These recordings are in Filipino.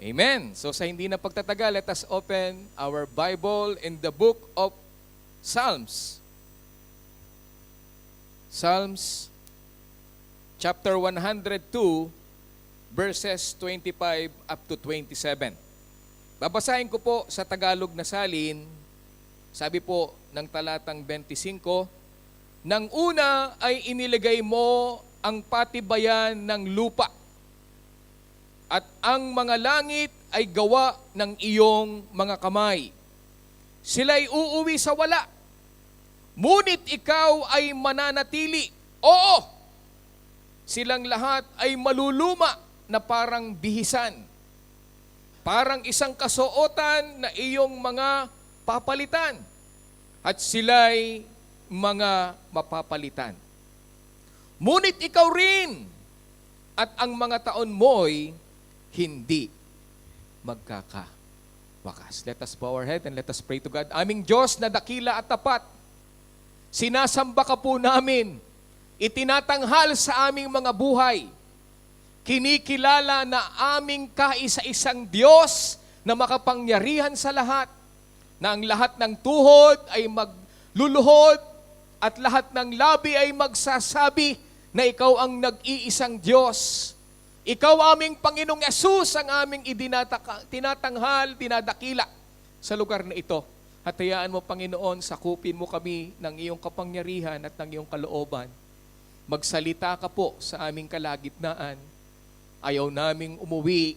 Amen. So sa hindi na pagtatagal, let us open our Bible in the book of Psalms. Psalms chapter 102, verses 25 up to 27. Babasahin ko po sa Tagalog na salin. Sabi po ng talatang 25, nang una ay inilagay mo ang patibayan ng lupa, at ang mga langit ay gawa ng iyong mga kamay. Sila'y uuwi sa wala, ngunit ikaw ay mananatili. Oo, silang lahat ay maluluma na parang bihisan, parang isang kasuotan na iyong mga papalitan, at sila'y mga mapapalitan. Ngunit ikaw rin at ang mga taon mo'y hindi magkakawakas. Let us bow our head and let us pray to God. Aming Diyos na dakila at tapat, sinasamba ka po namin, itinatanghal sa aming mga buhay, kinikilala na aming kaisa-isang Diyos na makapangyarihan sa lahat, na ang lahat ng tuhod ay magluluhod at lahat ng labi ay magsasabi na ikaw ang nag-iisang Diyos. Ikaw aming Panginoong Yesus ang aming tinatanghal, tinadakila sa lugar na ito. At hayaan mo, Panginoon, sakupin mo kami ng iyong kapangyarihan at ng iyong kalooban. Magsalita ka po sa aming kalagitnaan. Ayaw naming umuwi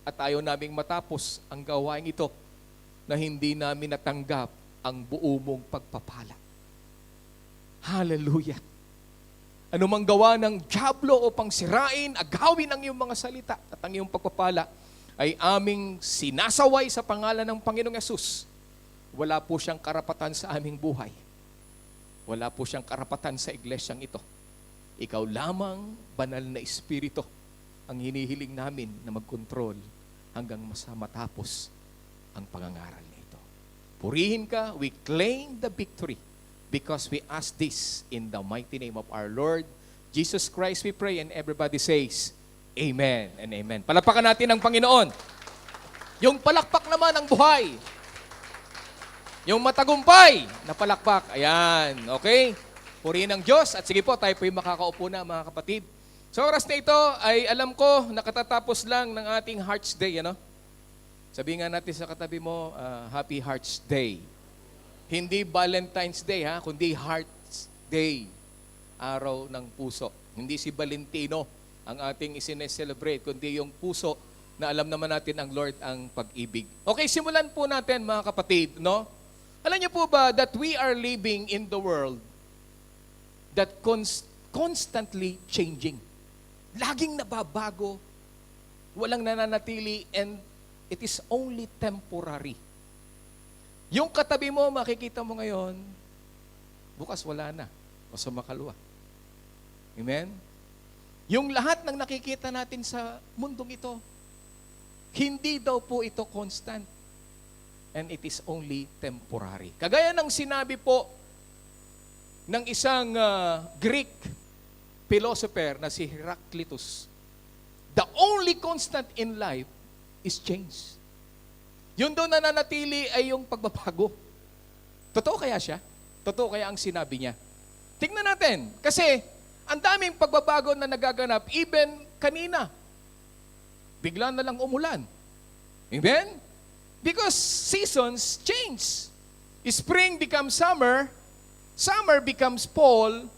at ayaw naming matapos ang gawain ito na hindi namin natanggap ang buo mong pagpapala. Hallelujah! Anumang gawa ng dyablo upang sirain, agawin ang iyong mga salita at ang iyong pagpapala ay aming sinasaway sa pangalan ng Panginoong Yesus. Wala po siyang karapatan sa aming buhay. Wala po siyang karapatan sa iglesyang ito. Ikaw lamang, banal na Espiritu, ang hinihiling namin na magkontrol hanggang matapos ang pangangaral na ito. Purihin ka, we claim the victory. Because we ask this in the mighty name of our Lord Jesus Christ, we pray, and everybody says, Amen and Amen. Palakpakan natin ang Panginoon. Yung palakpak naman ang buhay. Yung matagumpay na palakpak. Ayan, okay? Purihin ang Diyos. At sige po, tayo po yung makakaupo na, mga kapatid. Sa oras na ito, ay alam ko, nakatatapos lang ng ating Hearts Day, ano? Sabihin nga natin sa katabi mo, Happy Hearts Day. Hindi Valentine's Day, ha, kundi Heart's Day, araw ng puso. Hindi si Valentino ang ating isineselebrate, kundi yung puso na alam naman natin ang Lord ang pag-ibig. Okay, simulan po natin, mga kapatid, no? Alam niyo po ba that we are living in the world that constantly changing. Laging nababago, walang nananatili, and it is only temporary. Yung katabi mo, makikita mo ngayon, bukas wala na, o sumakalwa. Amen? Yung lahat ng nakikita natin sa mundong ito, hindi daw po ito constant. And it is only temporary. Kagaya ng sinabi po ng isang Greek philosopher na si Heraclitus, the only constant in life is change. Yun doon nananatili ay yung pagbabago. Totoo kaya siya? Totoo kaya ang sinabi niya? Tingnan natin. Kasi ang daming pagbabago na nagaganap, even kanina. Bigla na lang umulan. Amen? Because seasons change. Spring becomes summer, summer becomes fall,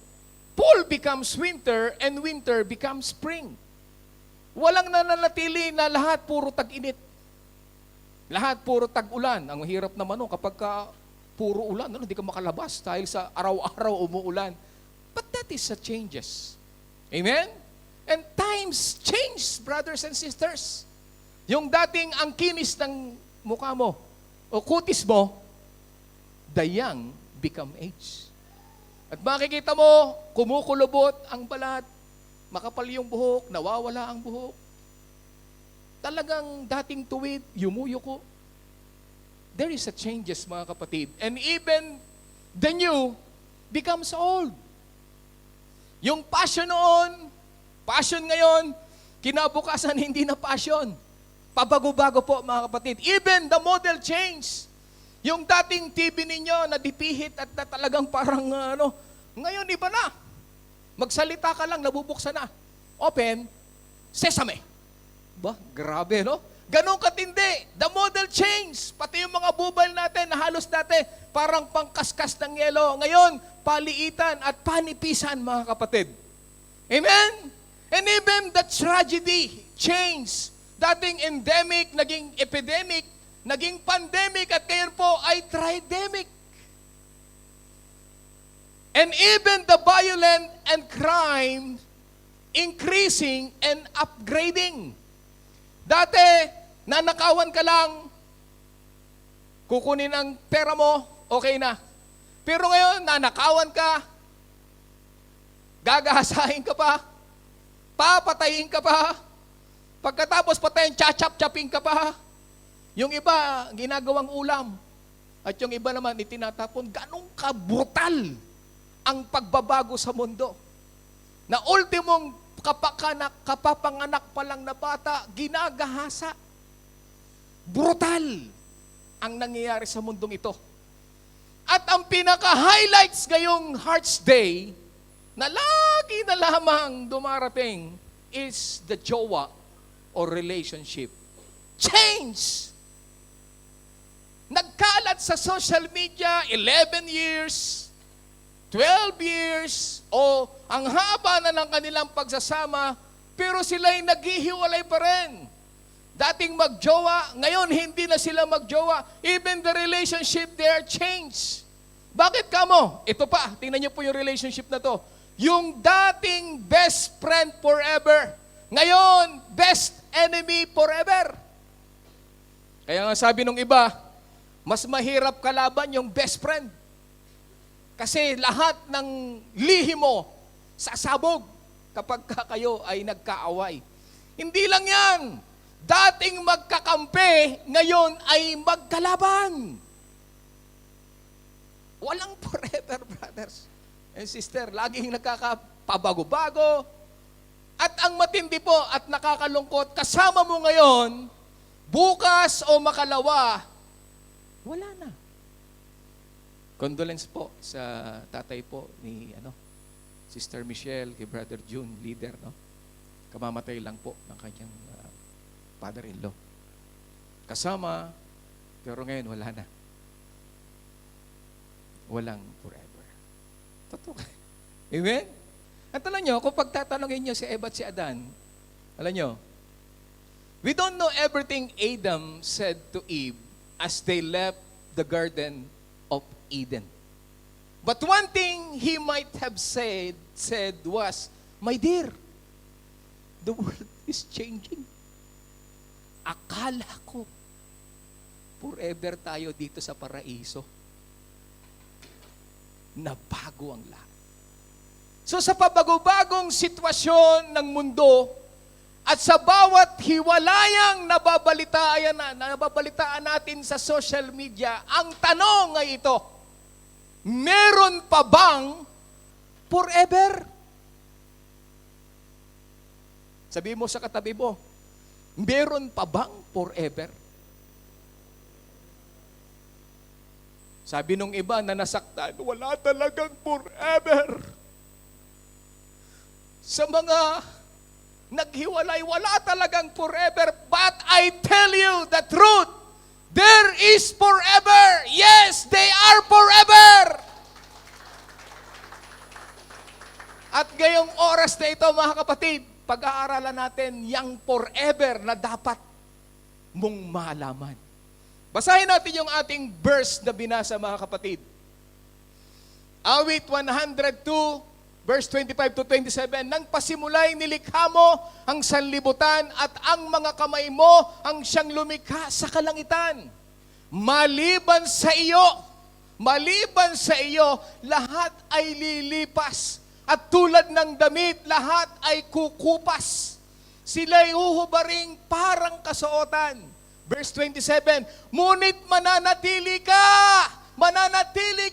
fall becomes winter, and winter becomes spring. Walang nananatili na lahat puro tag-init. Lahat puro tag-ulan. Ang hirap naman kapag puro ulan, hindi ka makalabas dahil sa araw-araw umuulan. But that is a changes. Amen? And times change, brothers and sisters. Yung dating ang kinis ng mukha mo o kutis mo, the young become age. At makikita mo, kumukulubot ang balat, makapal yung buhok, nawawala ang buhok. Talagang dating tuwid, yumuyuko. There is a changes, mga kapatid. And even the new becomes old. Yung passion noon, passion ngayon, kinabukasan hindi na passion. Pabago-bago po mga kapatid. Even the model change. Yung dating TV ninyo na dipihit at na talagang parang ngayon iba na. Magsalita ka lang, nabubuksan na. Open, sesame. Ba, grabe no? Ganun katindi. The model change. Pati yung mga bubal natin na halos dati parang pangkaskas ng yelo. Ngayon, paliitan at panipisan mga kapatid. Amen? And even the tragedy changed. Dating endemic, naging epidemic, naging pandemic, at ngayon po ay tridemic. And even the violent and crime increasing and upgrading. Dati, nanakawan ka lang, kukunin ang pera mo, okay na. Pero ngayon, nanakawan ka, gagahasahin ka pa, papatayin ka pa, pagkatapos patayin, chachap-chapin ka pa. Yung iba, ginagawang ulam. At yung iba naman, itinatapon. Ganun ka brutal ang pagbabago sa mundo. Na ultimong kapapanganak pa lang na bata, ginagahasa. Brutal ang nangyayari sa mundong ito. At ang pinaka-highlights ngayong Hearts Day, na lagi na lamang dumarating, is the jowa or relationship. Change! Nagkalat sa social media, 11 years, 12 years, o ang haba na ng kanilang pagsasama, pero sila'y naghihiwalay pa rin. Dating magjowa, ngayon hindi na sila magjowa. Even the relationship there changed. Bakit kamo? Ito pa, tingnan niyo po yung relationship na to. Yung dating best friend forever, ngayon, best enemy forever. Kaya nga sabi nung iba, mas mahirap kalaban yung best friend. Kasi lahat ng lihim mo sasabog kapag kayo ay nagkaaway. Hindi lang yan. Dating magkakampi, ngayon ay magkalaban. Walang forever, brothers and sister. Laging nagkakapabago-bago. At ang matindi po at nakakalungkot, kasama mo ngayon, bukas o makalawa, wala na. Condolence po sa tatay po ni Sister Michelle, kay Brother June, leader, no? Kamamatay lang po ng kanyang father-in-law. Kasama, pero ngayon wala na. Walang forever. Totoo. Amen? At alam nyo, kung pagtatanungin nyo si Eva at si Adan, alam nyo, we don't know everything Adam said to Eve as they left the Garden of Eden. But one thing he might have said was, my dear, the world is changing. Akala ko, forever tayo dito sa paraiso. Nabago ang lahat. So sa pabago-bagong sitwasyon ng mundo, at sa bawat hiwalayang nababalitaan natin sa social media, ang tanong ay ito, meron pa bang forever? Sabihin mo sa katabi mo, meron pa bang forever? Sabi nung iba na nasaktan, wala talagang forever. Sa mga naghiwalay, wala talagang forever. But I tell you the truth, there is forever. Yes, they are forever. At ngayong oras na ito, mga kapatid, pag-aaralan natin yung forever na dapat mong malaman. Basahin natin yung ating verse na binasa, mga kapatid. Awit 102, verse 25 to 27, nang pasimulay nilikha mo ang sanlibutan at ang mga kamay mo ang siyang lumikha sa kalangitan. Maliban sa iyo, lahat ay lilipas. At tulad ng damit, lahat ay kukupas. Sila'y uhubaring parang kasuotan. Verse 27, ngunit mananatili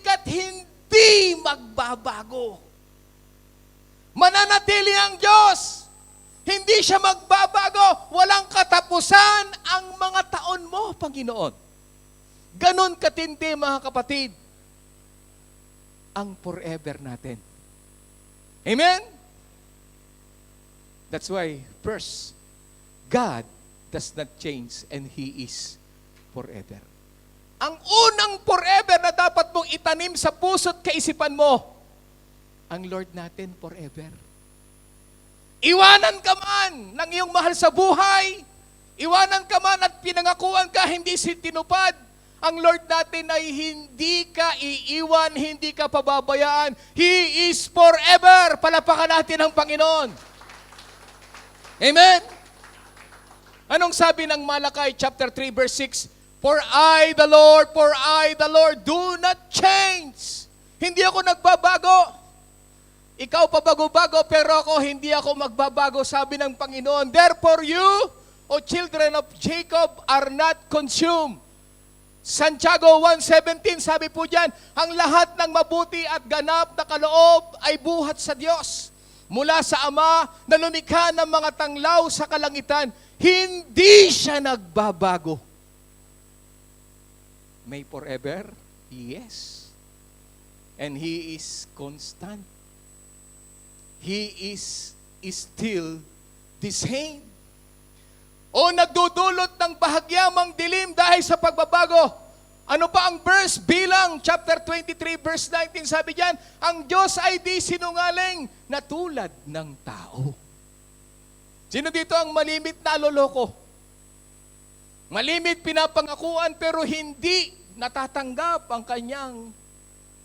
ka't hindi magbabago. Mananatili ang Diyos. Hindi siya magbabago. Walang katapusan ang mga taon mo, Panginoon. Ganon katindi, mga kapatid, ang forever natin. Amen? That's why, first, God does not change and He is forever. Ang unang forever na dapat mong itanim sa puso't kaisipan mo, ang Lord natin forever. Iwanan ka man ng iyong mahal sa buhay, iwanan ka man at pinangakuan ka, hindi tinupad, ang Lord natin ay hindi ka iiwan, hindi ka pababayaan. He is forever. Palapakan natin ang Panginoon. Amen? Anong sabi ng Malakay chapter 3 verse 6? For I the Lord, do not change. Hindi ako nagbabago. Ikaw pabago-bago, pero ako hindi ako magbabago, sabi ng Panginoon. Therefore you, O children of Jacob, are not consumed. Santiago 1:17, sabi po diyan, ang lahat ng mabuti at ganap na kaloob ay buhat sa Diyos. Mula sa Ama na lumikha ng mga tanglaw sa kalangitan, hindi siya nagbabago. May forever? Yes. And He is constant. He is still the same. O nagdudulot ng bahagyamang dilim dahil sa pagbabago. Ano pa ang verse? Bilang chapter 23 verse 19, sabi diyan, ang Diyos ay di sinungaling na tulad ng tao. Sino dito ang malimit na loloko? Malimit pinapangakuan pero hindi natatanggap ang kanyang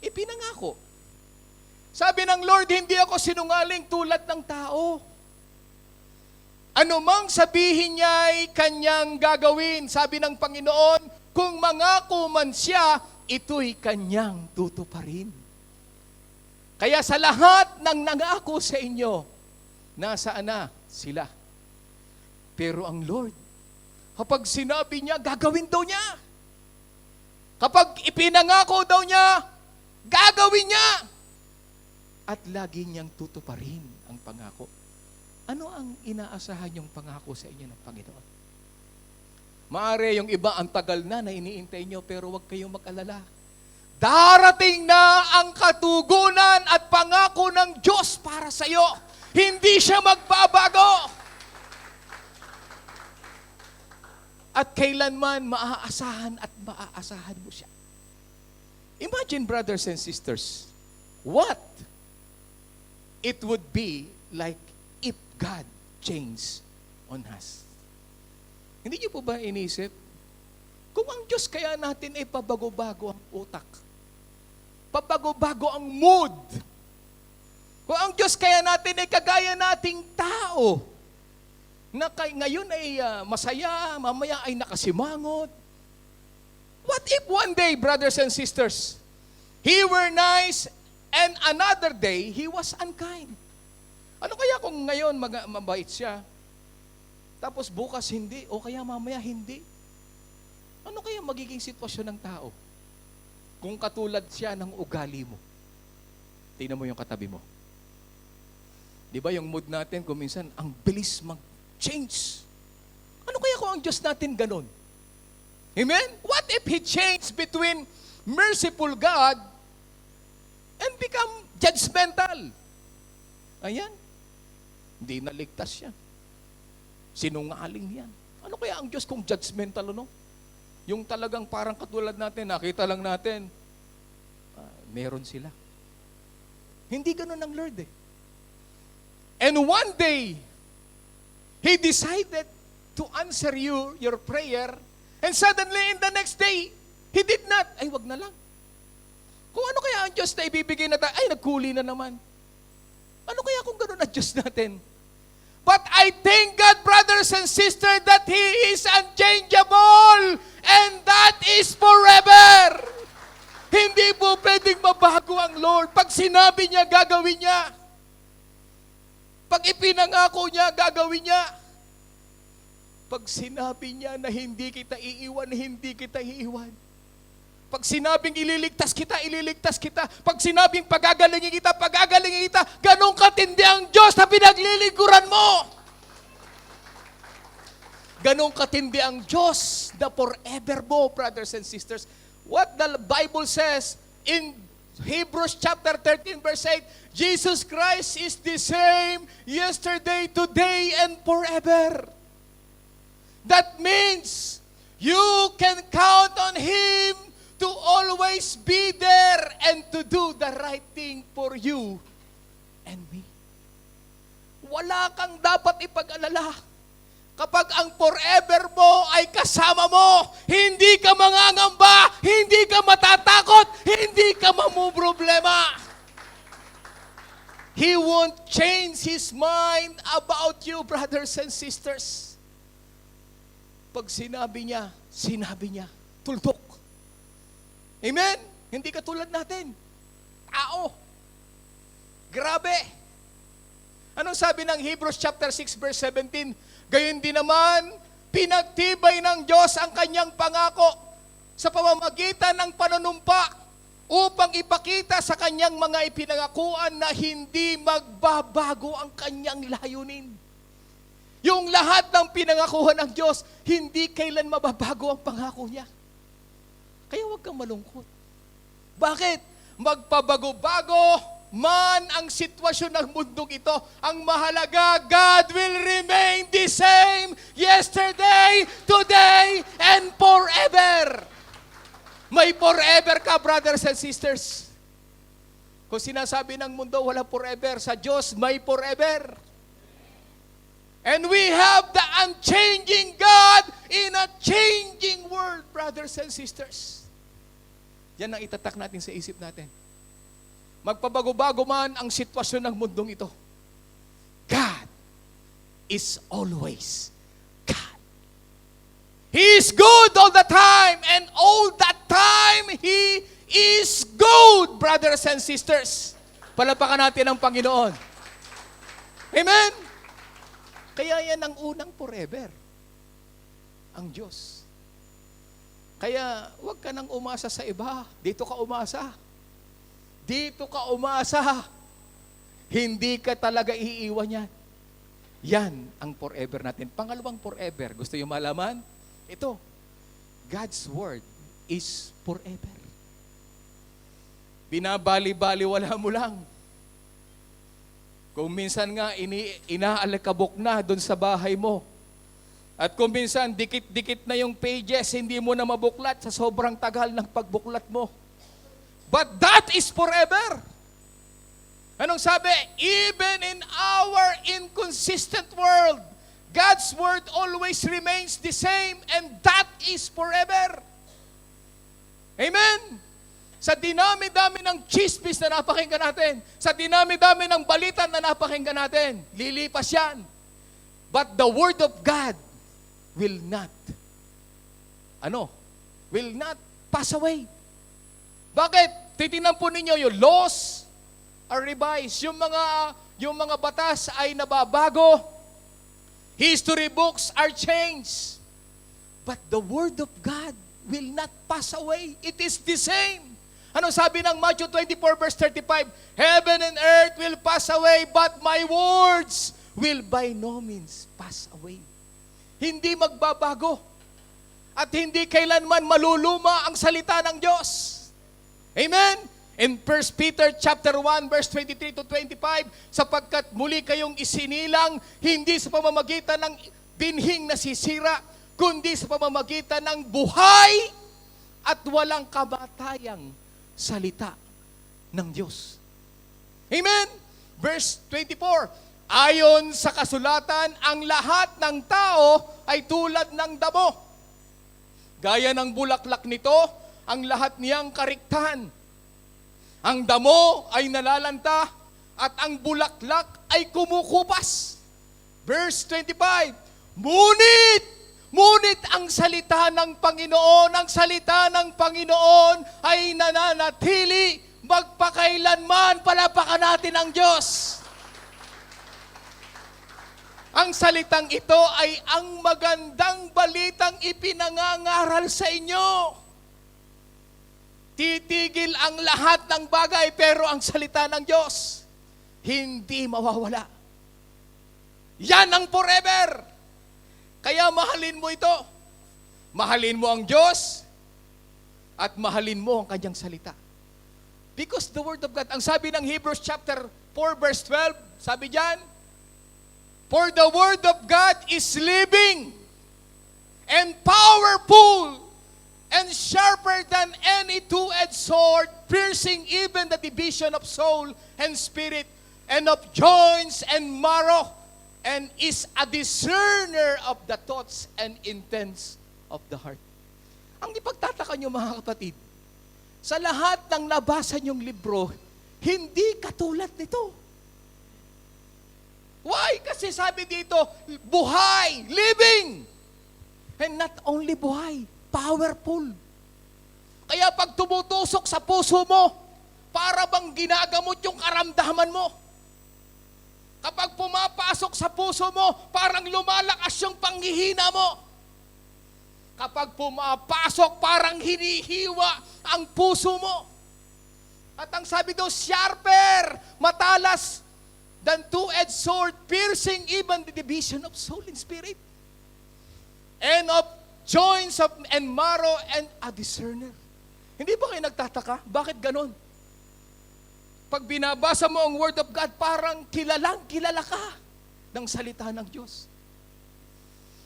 ipinangako. Sabi ng Lord, hindi ako sinungaling tulad ng tao. Ano mang sabihin niya ay kanyang gagawin. Sabi ng Panginoon, kung mangako man siya, ito'y kanyang tutuparin. Kaya sa lahat ng nangako sa inyo, nasaan na sila? Pero ang Lord, kapag sinabi niya, gagawin daw niya. Kapag ipinangako daw niya, gagawin niya. At lagi niyang tutuparin ang pangako. Ano ang inaasahan yung pangako sa inyo ng Panginoon? Maari yung iba ang tagal na iniintay nyo, pero huwag kayong mag-alala. Darating na ang katugunan at pangako ng Diyos para sa iyo. Hindi siya magbabago. At kailanman maaasahan at maaasahan mo siya. Imagine, brothers and sisters, what it would be like if God changed on us. Hindi niyo po ba inisip? Kung ang Diyos kaya natin ay pabago-bago ang utak, pabago-bago ang mood, kung ang Diyos kaya natin ay kagaya nating tao, na ngayon ay masaya, mamaya ay nakasimangot. What if one day, brothers and sisters, He were nice and another day, He was unkind? Ano kaya kung ngayon mabait siya, tapos bukas hindi, o kaya mamaya hindi? Ano kaya magiging sitwasyon ng tao kung katulad siya ng ugali mo? Tingnan mo yung katabi mo. Di ba yung mood natin kung minsan ang bilis mag-change? Ano kaya kung ang Diyos natin ganon? Amen? What if He changed between merciful God and become judgmental? Ayan. Hindi naligtas siya. Sinungaling yan. Ano kaya ang Diyos kung judgmental, ano? Yung talagang parang katulad natin, nakita lang natin, meron sila. Hindi ganun ang Lord eh. And one day, He decided to answer your prayer, and suddenly in the next day, He did not. Ay, wag na lang. Kung ano kaya ang Diyos na ibibigay na tayo, ay, nagkuli na naman. Ano kaya kung gano'n ang Diyos natin? But I thank God, brothers and sisters, that He is unchangeable and that is forever. Hindi po pwedeng mabago ang Lord. Pag sinabi niya, gagawin niya. Pag ipinangako niya, gagawin niya. Pag sinabi niya na hindi kita iiwan, hindi kita iiwan. Pag sinabing ililigtas kita, ililigtas kita. Pag sinabing pagagalingin kita, pagagalingin kita. Ganong katindi ang Diyos na pinaglilingkuran mo. Ganong katindi ang Diyos na forever mo, brothers and sisters. What the Bible says in Hebrews chapter 13 verse 8, Jesus Christ is the same yesterday, today, and forever. That means you can count on Him to always be there and to do the right thing for you and me. Wala kang dapat ipag-alala. Kapag ang forever mo ay kasama mo, hindi ka mangangamba, hindi ka matatakot, hindi ka mamumroblema. He won't change His mind about you, brothers and sisters. Pag sinabi niya, tuldok. Amen? Hindi katulad natin. Tao. Grabe. Anong sabi ng Hebrews chapter 6 verse 17? Gayon din naman, pinagtibay ng Diyos ang kanyang pangako sa pamamagitan ng panunumpa upang ipakita sa kanyang mga ipinangakuan na hindi magbabago ang kanyang layunin. Yung lahat ng pinangakuhan ng Diyos, hindi kailan mababago ang pangako niya. Kaya huwag kang malungkot. Bakit? Magpabago-bago man ang sitwasyon ng mundong ito, ang mahalaga, God will remain the same yesterday, today, and forever. May forever ka, brothers and sisters. Kung sinasabi ng mundo, wala forever. Sa Diyos, may forever. And we have the unchanging God in a changing world, brothers and sisters. Yan ang itatak natin sa isip natin. Magpabago-bago man ang sitwasyon ng mundong ito, God is always God. He is good all the time, and all that time, He is good, brothers and sisters. Palapakan natin ang Panginoon. Amen? Kaya yan ang unang forever, ang Diyos. Kaya huwag ka nang umasa sa iba. Dito ka umasa. Dito ka umasa. Hindi ka talaga iiwan yan. Yan ang forever natin. Pangalawang forever, gusto yung malaman? Ito, God's Word is forever. Binabali-baliwala mo lang. Kung minsan nga, inaalakabok na doon sa bahay mo. At kung minsan, dikit-dikit na yung pages, hindi mo na mabuklat sa sobrang tagal ng pagbuklat mo. But that is forever. Anong sabi? Even in our inconsistent world, God's Word always remains the same, and that is forever. Amen? Sa dinami-dami ng chismis na napakinggan natin, sa dinami-dami ng balita na napakinggan natin, lilipas yan. But the Word of God will not, will not pass away. Bakit? Titingnan po ninyo, yung laws are revised. Yung mga batas ay nababago. History books are changed. But the Word of God will not pass away. It is the same. Ano sabi ng Matthew 24 verse 35? Heaven and earth will pass away, but my words will by no means pass away. Hindi magbabago. At hindi kailanman maluluma ang salita ng Diyos. Amen? In 1 Peter chapter 1 verse 23 to 25, sapagkat muli kayong isinilang hindi sa pamamagitan ng binhing nasisira, kundi sa pamamagitan ng buhay at walang kamatayang salita ng Diyos. Amen? Verse 24, ayon sa kasulatan, ang lahat ng tao ay tulad ng damo. Gaya ng bulaklak nito, ang lahat niyang kariktan. Ang damo ay nalalanta at ang bulaklak ay kumukupas. Verse 25, Ngunit ang salita ng Panginoon, ay nananatili magpakailanman. Palapakan natin ang Diyos. Ang salitang ito ay ang magandang balitang ipinangangaral sa inyo. Titigil ang lahat ng bagay, pero ang salita ng Diyos, hindi mawawala. Yan ang forever. Kaya mahalin mo ito. Mahalin mo ang Diyos at mahalin mo ang kanyang salita. Because the Word of God, ang sabi ng Hebrews chapter 4 verse 12, sabi diyan, for the Word of God is living and powerful and sharper than any two-edged sword, piercing even the division of soul and spirit and of joints and marrow, and is a discerner of the thoughts and intents of the heart. Ang ipagtataka nyo mga kapatid, sa lahat ng nabasa nyong libro, hindi katulad nito. Why? Kasi sabi dito, buhay, living. And not only buhay, powerful. Kaya pag tumutusok sa puso mo, para bang ginagamot yung karamdaman mo. Kapag pumapasok sa puso mo, parang lumalakas yung panghihina mo. Kapag pumapasok, parang hinihiwa ang puso mo. At ang sabi doon, sharper, matalas than two-edged sword, piercing even the division of soul and spirit, and of joints of and marrow, and a discerner. Hindi ba kayo nagtataka? Bakit ganon? Pag binabasa mo ang Word of God, parang kilala ka ng salita ng Diyos.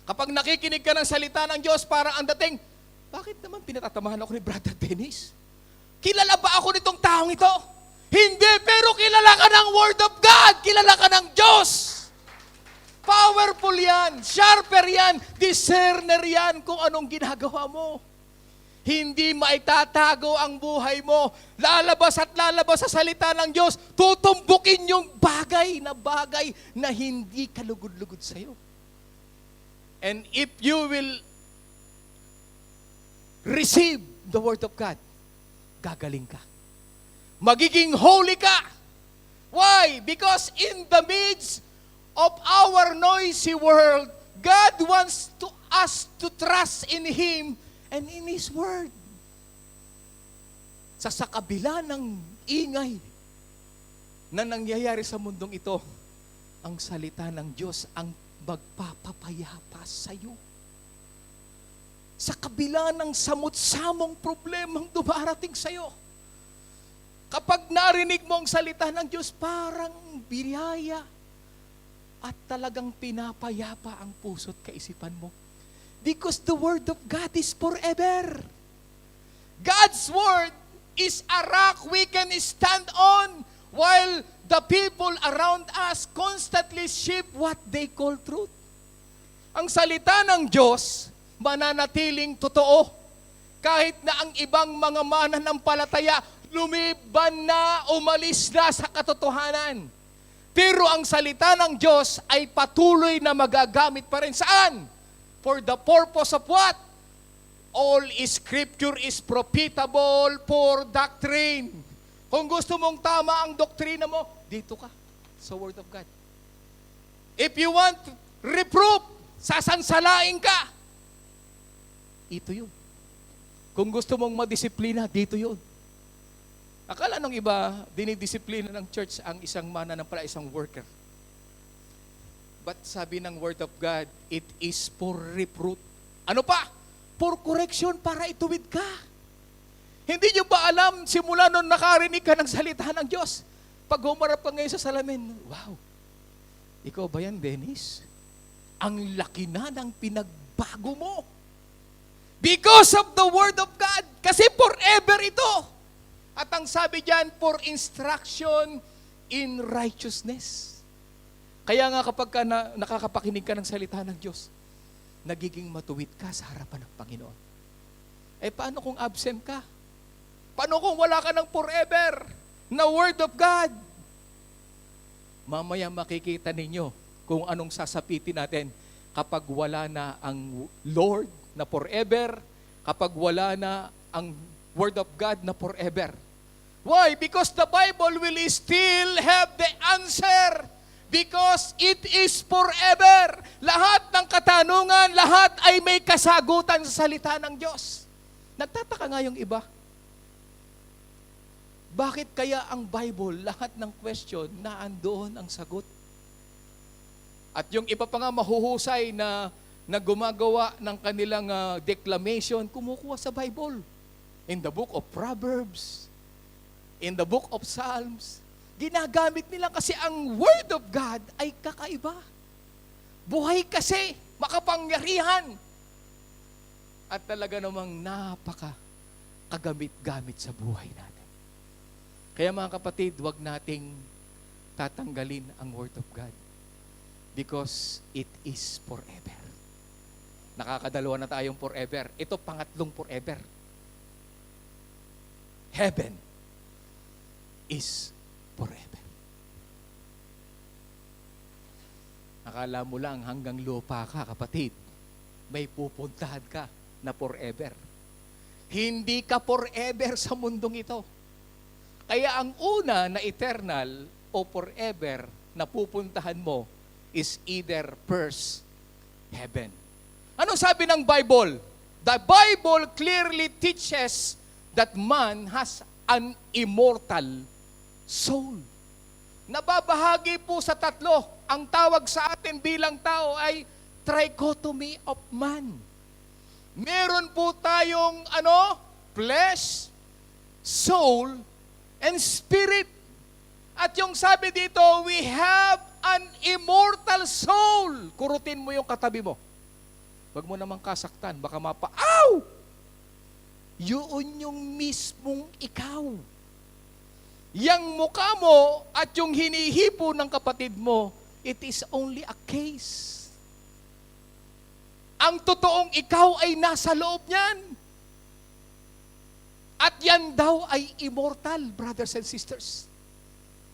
Kapag nakikinig ka ng salita ng Diyos, parang ang dating, bakit naman pinatatamahan ako ni Brother Dennis? Kilala ba ako nitong taong ito? Hindi, pero kilala ka ng Word of God. Kilala ka ng Diyos. Powerful yan, sharper yan, discerner yan kung anong ginagawa mo. Hindi maitatago ang buhay mo. Lalabas at lalabas sa salita ng Diyos, tutumbukin yung bagay na hindi kalugod-lugod sa'yo. And if you will receive the Word of God, gagaling ka. Magiging holy ka. Why? Because in the midst of our noisy world, God wants us to trust in Him and in His Word. Sa kabila ng ingay na nangyayari sa mundong ito, ang salita ng Diyos ang magpapapayapa sa iyo. Sa kabila ng samot-samong problemang dumarating sa iyo, kapag narinig mo ang salita ng Diyos, parang biyaya at talagang pinapayapa ang puso't kaisipan mo. Because the Word of God is forever. God's Word is a rock we can stand on while the people around us constantly shape what they call truth. Ang salita ng Diyos, mananatiling totoo. Kahit na ang ibang mga mananampalataya, lumiban na, umalis na sa katotohanan. Pero ang salita ng Diyos ay patuloy na magagamit pa rin. Saan? For the purpose of what? All Scripture is profitable for doctrine. Kung gusto mong tama ang doktrina mo, dito ka sa Word of God. If you want reproof, sasansalain ka, ito yun. Kung gusto mong madisiplina, dito yun. Akala nung iba, dinidisiplina ng church ang isang mananampalataya, isang worker. But sabi ng Word of God, it is for reproof. Ano pa? For correction, para ituwid ka. Hindi nyo ba alam, simula nung nakarinig ka ng salita ng Diyos, pag humarap ka ngayon sa salamin, wow, ikaw ba yan, Dennis? Ang laki na ng pinagbago mo. Because of the Word of God. Kasi forever ito. At ang sabi diyan, for instruction in righteousness. Kaya nga kapag nakakapakinig ka ng salita ng Diyos, nagiging matuwid ka sa harapan ng Panginoon. Eh paano kung absent ka? Paano kung wala ka ng forever na Word of God? Mamaya makikita ninyo kung anong sasapitin natin kapag wala na ang Lord na forever, kapag wala na ang Word of God na forever. Why? Because the Bible will still have the answer. Because it is forever. Lahat ng katanungan, lahat ay may kasagutan sa salita ng Diyos. Nagtataka nga yung iba. Bakit kaya ang Bible, lahat ng question, naandoon ang sagot? At yung iba pa nga mahuhusay na na gumagawa ng kanilang declamation, kumukuha sa Bible. In the book of Proverbs, in the book of Psalms, ginagamit nila kasi ang Word of God ay kakaiba. Buhay kasi, makapangyarihan. At talaga namang kagamit-gamit sa buhay natin. Kaya mga kapatid, huwag nating tatanggalin ang Word of God because it is forever. Nakakadalawa na tayong forever. Ito pangatlong forever. Heaven is forever. Akala mo lang hanggang lupa ka, kapatid. May pupuntahan ka na forever. Hindi ka forever sa mundong ito. Kaya ang una na eternal o forever na pupuntahan mo is either first heaven. Ano sabi ng Bible? The Bible clearly teaches that man has an immortal soul. Nababahagi po sa tatlo. Ang tawag sa atin bilang tao ay trichotomy of man. Meron po tayong flesh, soul, and spirit. At yung sabi dito, we have an immortal soul. Kurutin mo yung katabi mo. Huwag mo namang kasaktan, baka mapa-aw! Yun yung mismong ikaw. Yang mukha mo at yung hinihipo ng kapatid mo, it is only a case. Ang totoong ikaw ay nasa loob niyan. At yan daw ay immortal, brothers and sisters.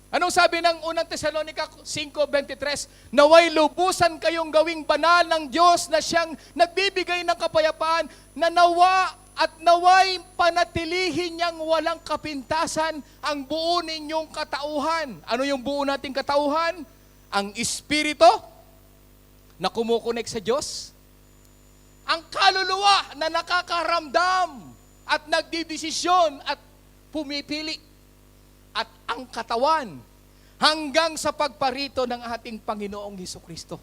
Anong sabi ng unang Tesalonica 5:23? Naway lubusan kayong gawing banal ng Diyos na siyang nagbibigay ng kapayapaan, na nawa at naway panatilihin niyang walang kapintasan ang buo ninyong katauhan. Ano yung buo nating katauhan? Ang Espiritu na kumukonek sa Diyos, ang kaluluwa na nakakaramdam at nagdidesisyon at pumipili, at ang katawan hanggang sa pagparito ng ating Panginoong Hesukristo.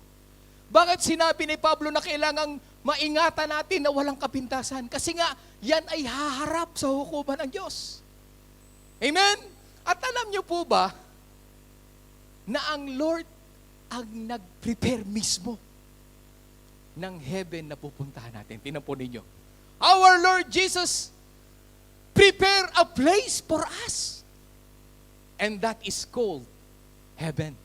Bakit sinabi ni Pablo na kailangang maingatan natin na walang kapintasan? Kasi nga, yan ay haharap sa hukuman ng Diyos. Amen? At alam niyo po ba na ang Lord ang nag-prepare mismo ng heaven na pupuntahan natin? Tingnan po ninyo. Our Lord Jesus prepare a place for us. And that is called heaven.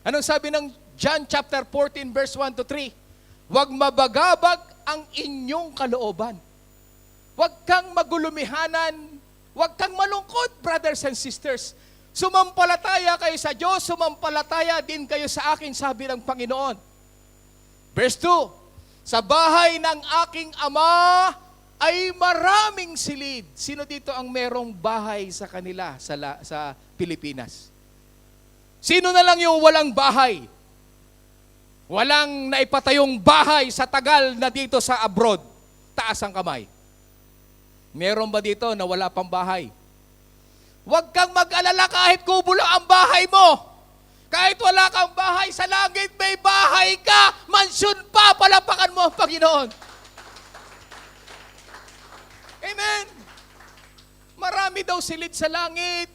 Anong sabi ng John chapter 14 verse 1 to 3? Huwag mabagabag ang inyong kalooban. Huwag kang magulumihanan. Huwag kang malungkot, brothers and sisters. Sumampalataya kayo sa Diyos, sumampalataya din kayo sa akin, sabi ng Panginoon. Verse 2, sa bahay ng aking Ama ay maraming silid. Sino dito ang merong bahay sa kanila sa Pilipinas? Sino na lang yung walang bahay? Walang naipatayong bahay sa tagal na dito sa abroad. Taas ang kamay. Meron ba dito na wala pang bahay? Huwag kang mag-alala kahit kubo lang ang bahay mo. Kahit wala kang bahay sa langit, may bahay ka. Mansyon pa, palapakan mo ang Panginoon. Amen. Marami daw silid sa langit.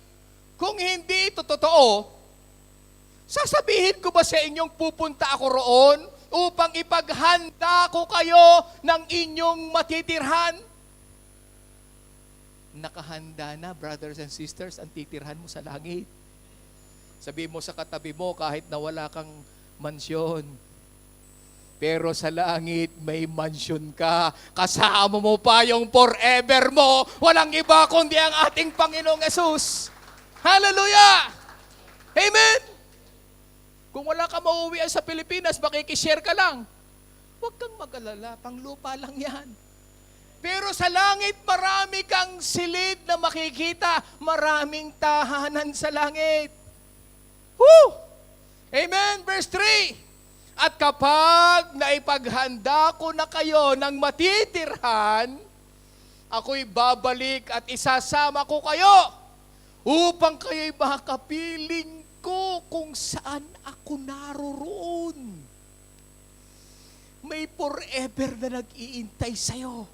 Kung hindi ito totoo, sasabihin ko ba sa inyong pupunta ako roon upang ipaghanda ko kayo ng inyong matitirhan? Nakahanda na, brothers and sisters, ang titirhan mo sa langit. Sabihin mo sa katabi mo, kahit na wala kang mansyon, pero sa langit may mansyon ka. Kasama mo pa yung forever mo. Walang iba kundi ang ating Panginoong Yesus. Hallelujah! Amen! Kung wala ka mauuwian sa Pilipinas, makikishare ka lang. Huwag kang mag-alala, panglupa lang yan. Pero sa langit, marami kang silid na makikita. Maraming tahanan sa langit. Woo! Amen! Verse 3. At kapag naipaghanda ko na kayo ng matitirhan, ako'y babalik at isasama ko kayo upang kayo'y makapiling ko kung saan ako naroroon. may forever na nag-iintay sa'yo.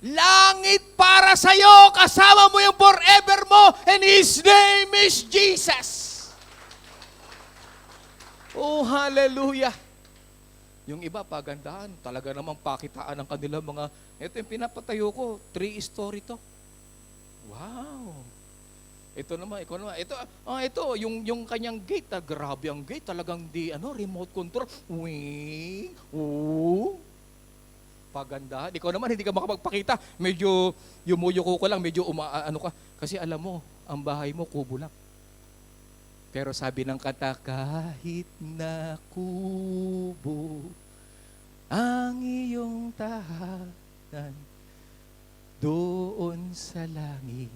Langit para sa'yo, kasama mo yung forever mo, and His name is Jesus. Oh, hallelujah. Yung iba, pagandahan, talaga namang pakitaan ng kanila mga, ito yung pinapatayo ko, 3-story to. Wow. Ito naman, ito, yung kanyang gate, grabe ang gate, talagang remote control. Wing, pagandahan. Ikaw naman, hindi ka makapagpakita. Medyo yumuyuko ko lang, medyo ka. Kasi alam mo, ang bahay mo, kubo lang. Pero sabi ng kanta, kahit na kubo ang iyong tahanan doon sa langit,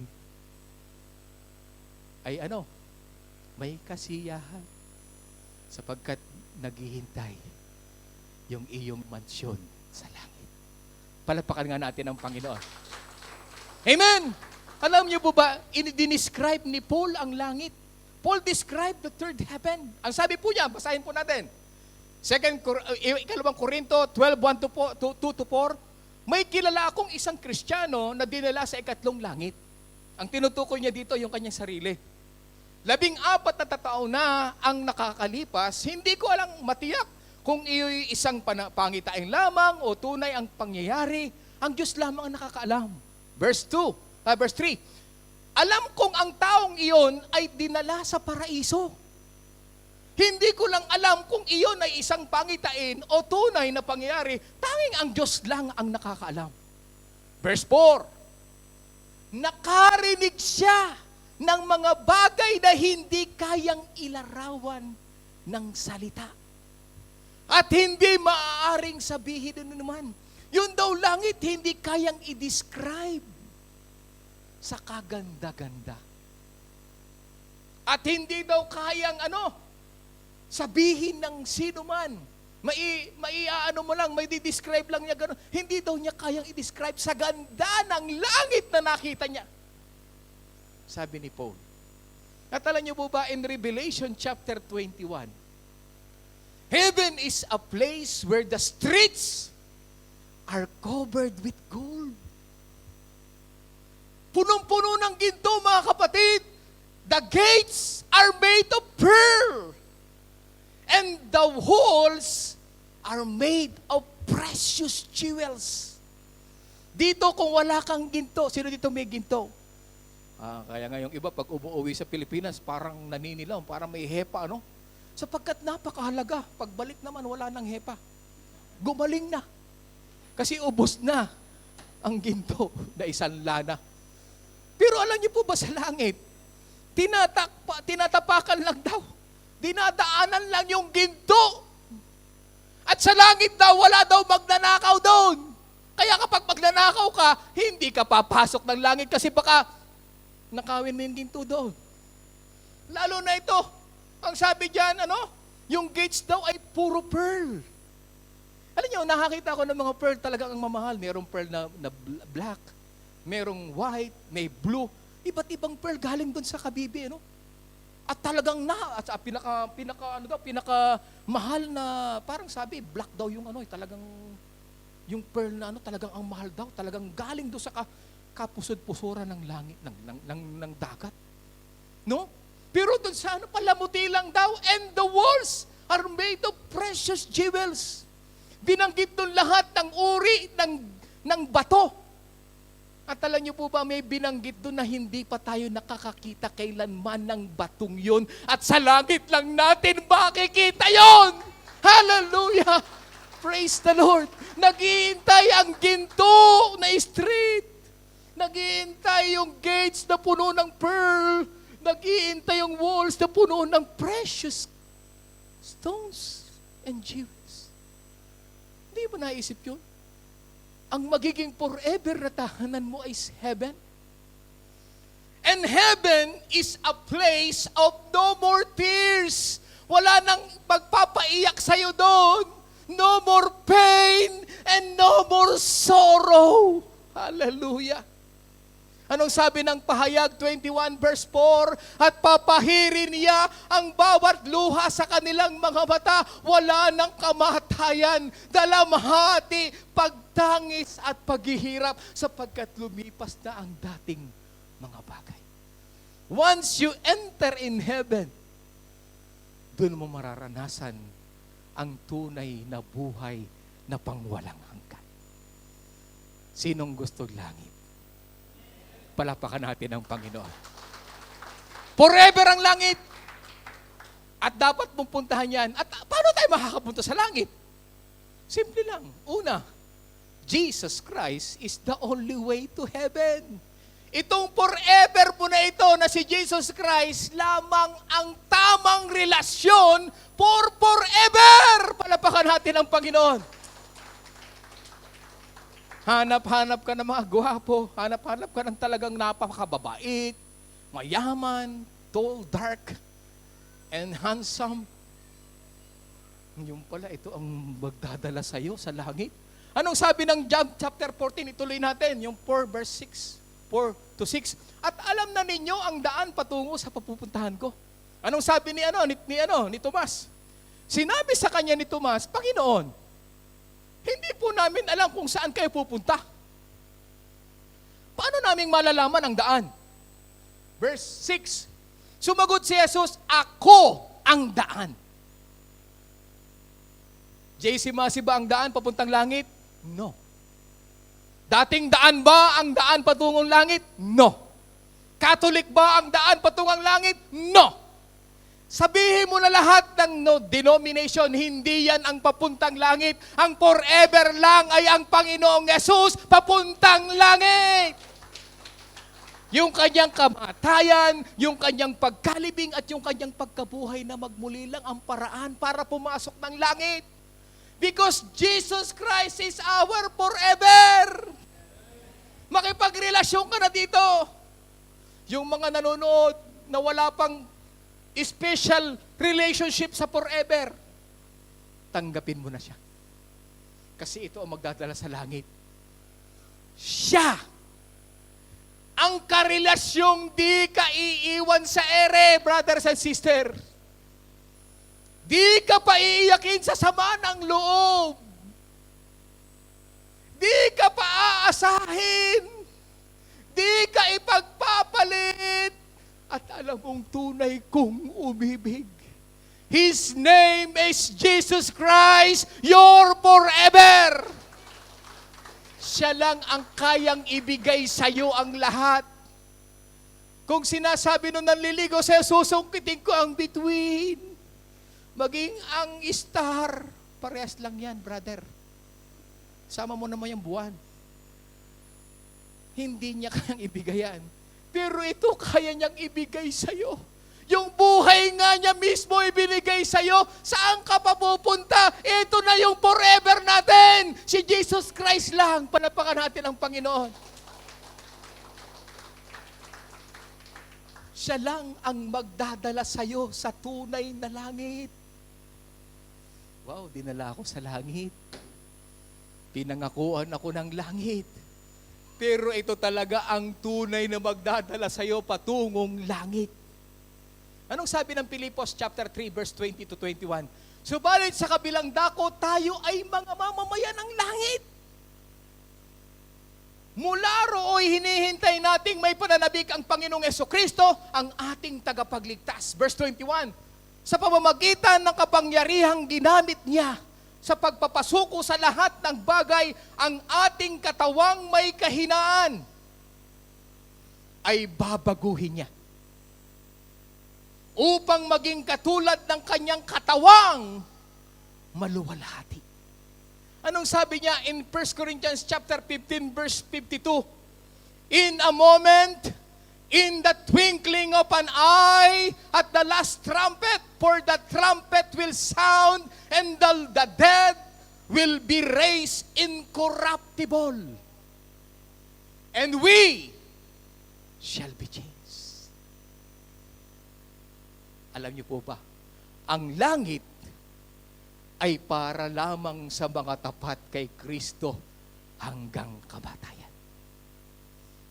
ay may kasiyahan sapagkat naghihintay yung iyong mansyon sa langit. Palakpakan nga natin ang Panginoon. Amen! Alam niyo po ba, dinescribe ni Paul ang langit. Paul described the third heaven. Ang sabi po niya, basahin po natin. 2 Korinto 12:1-2-4, may kilala akong isang Kristiyano na dinala sa ikatlong langit. Ang tinutukoy niya dito yung kanyang sarili. 14 na taon na ang nakakalipas, hindi ko alang matiyak kung iyo'y isang pangitain lamang o tunay ang pangyayari. Ang Diyos lamang ang nakakaalam. Verse 3. Alam kong ang taong iyon ay dinala sa paraiso. Hindi ko lang alam kung iyon ay isang pangitain o tunay na pangyayari. Tanging ang Diyos lang ang nakakaalam. Verse 4. Nakarinig siya ng mga bagay na hindi kayang ilarawan ng salita. At hindi maaaring sabihin naman. Yun daw langit, hindi kayang i-describe sa kaganda-ganda. At hindi daw kayang sabihin ng sino man. May di-describe lang niya gano'n. Hindi daw niya kayang i-describe sa ganda ng langit na nakita niya. Sabi ni Paul. At alam niyo po ba in Revelation chapter 21, heaven is a place where the streets are covered with gold. Punong-puno ng ginto, mga kapatid. The gates are made of pearl. And the walls are made of precious jewels. Dito kung wala kang ginto, sino dito may ginto? Kaya nga yung iba, pag umuwi sa Pilipinas, parang naninilaw, parang may hepa, sapagkat napakahalaga. Pagbalik naman, wala nang hepa. Gumaling na. Kasi ubos na ang ginto na isang lana. Pero alam niyo po ba sa langit, tinatapakan lang daw. Dinadaanan lang yung ginto. At sa langit daw, wala daw magnanakaw doon. Kaya kapag magnanakaw ka, hindi ka papasok ng langit kasi baka nakawin mo yung ginto doon. Lalo na ito, ang sabi dyan, yung gates daw ay puro pearl. Alam niyo, nakakita ko ng mga pearl talagang ang mamahal. Merong pearl na black, merong white, may blue. Iba't ibang pearl galing doon sa Kabibi, At talagang pinaka mahal na, parang sabi, black daw yung talagang yung pearl na talagang ang mahal daw, talagang galing doon sa kapusod-pusura ng langit, ng dagat. Pero doon sa palamuti lang daw, and the walls are made of precious jewels. Binanggit doon lahat ng uri ng bato. At alam niyo po ba, may binanggit doon na hindi pa tayo nakakakita kailanman ng batong yun. At sa langit lang natin makikita yon. Hallelujah! Praise the Lord! Naghihintay ang ginto na street. Naghihintay yung gates na puno ng pearl. Naghihintay yung walls na puno ng precious stones and jewels. Hindi mo naisip yun? Ang magiging forever na tahanan mo is heaven. And heaven is a place of no more tears. Wala nang magpapaiyak sa'yo doon. No more pain and no more sorrow. Hallelujah. Anong sabi ng Pahayag 21 verse 4? At papahirin niya ang bawat luha sa kanilang mga mata. Wala ng kamatayan, dalamhati, pagtangis at paghihirap sapagkat lumipas na ang dating mga bagay. Once you enter in heaven, doon mo mararanasan ang tunay na buhay na pangwalang hanggan. Sinong gusto langit? Palapakan natin ang Panginoon. Forever ang langit. At dapat mong puntahan yan. At paano tayo makakapunta sa langit? Simple lang. Una, Jesus Christ is the only way to heaven. Itong forever po na ito na si Jesus Christ lamang ang tamang relasyon for forever. Palapakan natin ang Panginoon. Hanap-hanap ka ng mga gwapo, hanap-hanap ka ng talagang napakababait, mayaman, tall, dark, and handsome. Yung pala, ito ang magdadala sa iyo sa langit. Anong sabi ng John chapter 14? Ituloy natin, yung 4 verse 6, 4 to 6. At alam na ninyo ang daan patungo sa papupuntahan ko. Anong sabi ni Tomas? Sinabi sa kanya ni Tomas, Panginoon, hindi po namin alam kung saan kayo pupunta. Paano namin malalaman ang daan? Verse 6. Sumagot si Jesus, ako ang daan. JC Masi ba ang daan papuntang langit? No. Dating daan ba ang daan patungong langit? No. Catholic ba ang daan patungong langit? No. Sabihin mo na lahat ng denomination, hindi yan ang papuntang langit. Ang forever lang ay ang Panginoong Yesus papuntang langit. Yung kanyang kamatayan, yung kanyang pagkalibing at yung kanyang pagkabuhay na magmuli lang ang paraan para pumasok ng langit. Because Jesus Christ is our forever. Makipagrelasyon ka na dito. Yung mga nanonood na wala pang special relationship sa forever, tanggapin mo na siya. Kasi ito ang magdadala sa langit. Siya ang karelasyong di ka iiwan sa ere, brothers and sisters. Di ka pa iiyakin sa sama ng loob. Di ka pa aasahin. Di ka ipagpapalit. At alam mong tunay kong umibig. His name is Jesus Christ, your forever. Siya lang ang kayang ibigay sa iyo ang lahat. Kung sinasabi nung nanliligaw sa'yo, susungkitin ko ang bituin. Maging ang star. Parehas lang yan, brother. Sama mo naman yung buwan. Hindi niya kayang ibigay yan. Pero ito kaya niyang ibigay sa'yo. Yung buhay nga niya mismo ibinigay sa'yo. Saan ka pa pupunta? Ito na yung forever natin. Si Jesus Christ lang. Palapakan natin ang Panginoon. Siya lang ang magdadala sa'yo sa tunay na langit. Wow, dinala ako sa langit. Pinangakuan ako ng langit. Pero ito talaga ang tunay na magdadala sa iyo patungong langit. Anong sabi ng Pilipos chapter 3 verse 20 to 21? Subalit sa kabilang dako, tayo ay mga mamamayan ng langit. Mula rooy hinihintay nating may pananabik ang Panginoong Jesucristo, ang ating tagapagligtas. Verse 21, sa pamamagitan ng kapangyarihang ginamit niya, sa pagpapasuko sa lahat ng bagay, ang ating katawang may kahinaan ay babaguhin niya. Upang maging katulad ng kanyang katawang maluwalhati. Anong sabi niya in 1 Corinthians chapter 15 verse 52? In a moment, in the twinkling of an eye, at the last trumpet, for the trumpet will sound, and the dead will be raised incorruptible. And we shall be changed. Alam niyo po ba, ang langit ay para lamang sa mga tapat kay Kristo hanggang kamatayan.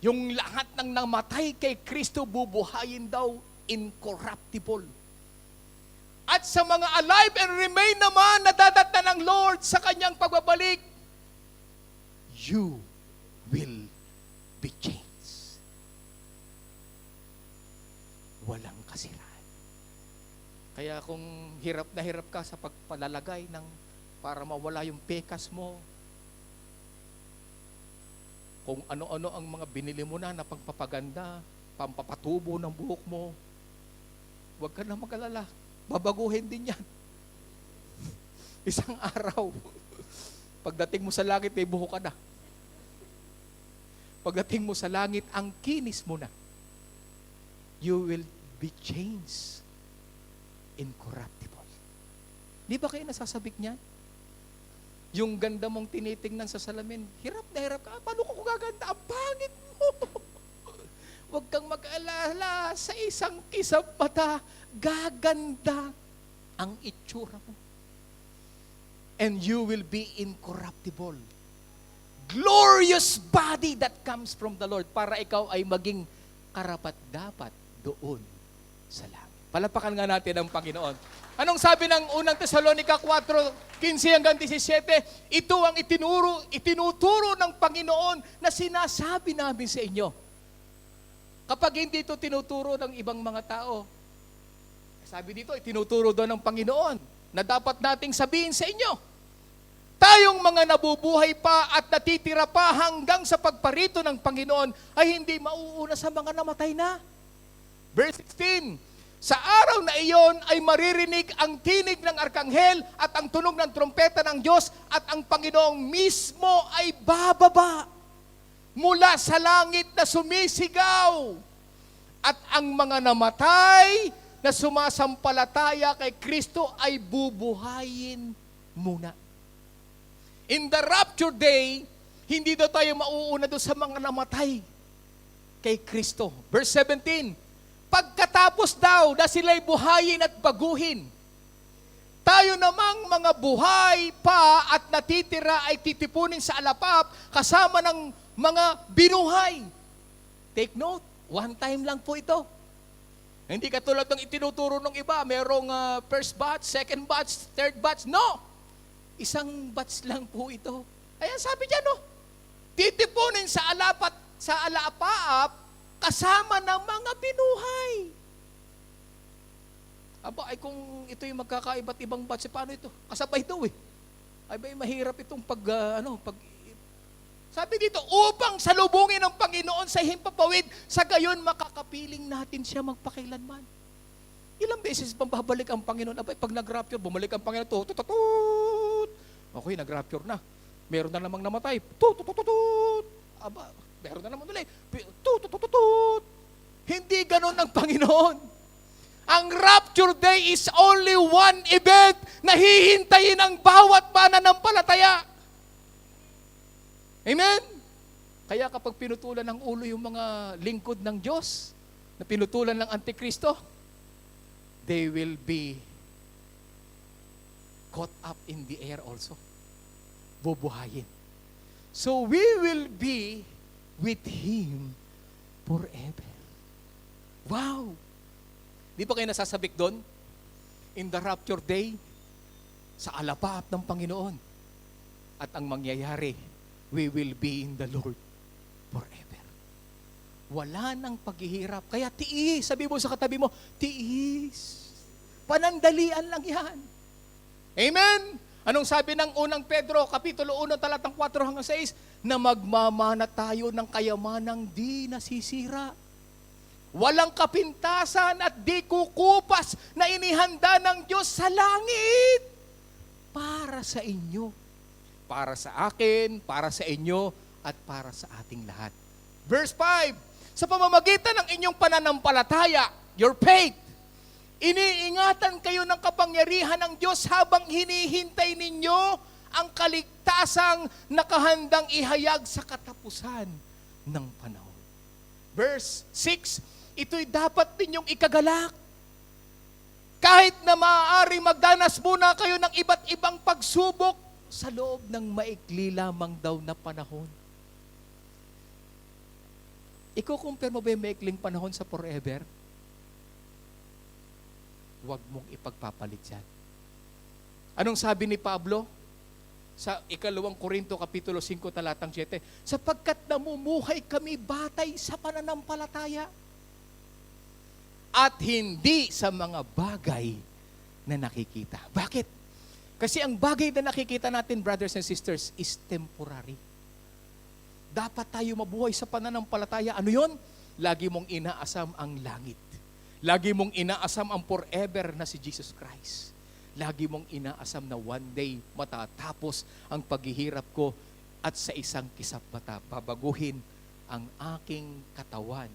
Yung lahat ng namatay kay Kristo, bubuhayin daw incorruptible. At sa mga alive and remain naman na dadatnan ng Lord sa kanyang pagbabalik, you will be changed. Walang kasiraan. Kaya kung hirap na hirap ka sa pagpalalagay ng para mawala yung pekas mo, kung ano-ano ang mga binili mo na pagpapaganda, pampapatubo ng buhok mo, huwag ka na mag-alala. Babaguhin din yan. Isang araw, pagdating mo sa langit, may buhok ka na. Pagdating mo sa langit, ang kinis mo na. You will be changed incorruptible. Di ba kayo nasasabik niyan? Yung ganda mong tinitingnan sa salamin, hirap na hirap ka. Paano ko gaganda? Ang pangit mo. Huwag kang mag-alala, sa isang kisap mata, gaganda ang itsura mo. And you will be incorruptible. Glorious body that comes from the Lord para ikaw ay maging karapat-dapat doon sa langit. Palapakan nga natin ang Panginoon. Anong sabi ng unang Tesalonica 4:15-17? Ito ang itinuturo ng Panginoon na sinasabi namin sa inyo. Kapag hindi ito tinuturo ng ibang mga tao, sabi dito, itinuturo doon ng Panginoon na dapat nating sabihin sa inyo. Tayong mga nabubuhay pa at natitira pa hanggang sa pagparito ng Panginoon ay hindi mauuna sa mga namatay na. Verse 16, sa araw na iyon ay maririnig ang tinig ng arkanghel at ang tunog ng trompeta ng Diyos at ang Panginoong mismo ay bababa mula sa langit na sumisigaw. At ang mga namatay na sumasampalataya kay Kristo ay bubuhayin muna. In the rapture day, hindi daw tayo mauuna doon sa mga namatay kay Kristo. Verse 17, pagkatapos daw na sila'y buhayin at baguhin, tayo namang mga buhay pa at natitira ay titipunin sa alapap kasama ng mga binuhay. Take note, one time lang po ito. Hindi katulad ng itinuturo ng iba, merong first batch, second batch, third batch. No! Isang batch lang po ito. Ayan sabi dyan, no? Titipunin sa alapaap kasama ng mga binuhay. Aba, ay kung ito yung magkakaiba't ibang batch, paano ito? Kasabay ito eh. Ay ba, mahirap itong sabi dito, upang salubungin ng Panginoon sa himpapawid, sa gayon makakapiling natin siya magpakailanman. Ilang beses pang babalik ang Panginoon? Aba, pag nag-rapture, bumalik ang Panginoon, tutututut. Okay, nag-rapture na. Meron na namang namatay. Tutututut. Aba, meron na namang ulit. Tutututut. Hindi ganon ang Panginoon. Ang rapture day is only one event na hihintayin ang bawat mananampalataya. Amen? Kaya kapag pinutulan ng ulo yung mga lingkod ng Diyos, na pinutulan ng Antikristo, they will be caught up in the air also. Bubuhayin. So we will be with Him forever. Wow! Di ba kayo nasasabik doon? In the rapture day, sa alapaap ng Panginoon. At ang mangyayari, we will be in the Lord forever. Wala nang paghihirap. Kaya tiis. Sabi mo sa katabi mo, tiis. Panandalian lang yan. Amen? Anong sabi ng unang Pedro, Kapitulo 1, talatang 4-6? Na magmamana tayo ng kayamanang di nasisira. Walang kapintasan at di kukupas na inihanda ng Diyos sa langit. Para sa inyo. Para sa akin, para sa inyo, at para sa ating lahat. Verse 5, sa pamamagitan ng inyong pananampalataya, your faith, iniingatan kayo ng kapangyarihan ng Diyos habang hinihintay ninyo ang kaligtasang nakahandang ihayag sa katapusan ng panahon. Verse 6, ito'y dapat ninyong ikagalak. Kahit na maaari magdanas muna kayo ng iba't ibang pagsubok sa loob ng maikli lamang daw na panahon. Iko-compare mo ba yung maikling panahon sa forever? Huwag mong ipagpapalit yan. Anong sabi ni Pablo? Sa 2 Korinto Kapitulo 5 talatang 7, sapagkat namumuhay kami batay sa pananampalataya at hindi sa mga bagay na nakikita. Bakit? Kasi ang bagay na nakikita natin, brothers and sisters, is temporary. Dapat tayo mabuhay sa pananampalataya. Ano yon? Lagi mong inaasam ang langit. Lagi mong inaasam ang forever na si Jesus Christ. Lagi mong inaasam na one day matatapos ang paghihirap ko at sa isang kisap mata babaguhin ang aking katawan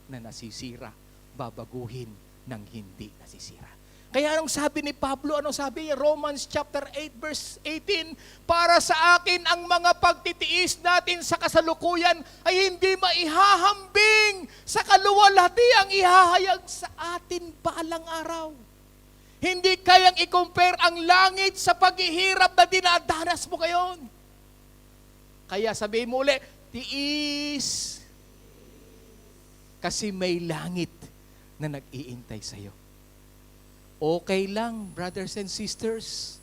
na nasisira, babaguhin ng hindi nasisira. Kaya anong sabi ni Pablo? Anong sabi? Romans chapter 8 verse 18, para sa akin ang mga pagtitiis natin sa kasalukuyan ay hindi maihahambing sa kaluwalhatiang ihahayag sa atin balang araw. Hindi kayang i-compare ang langit sa paghihirap na dinadanas mo ngayon. Kaya sabihin mo ulit, tiis. Kasi may langit na nag-iintay sa'yo. Okay lang, brothers and sisters,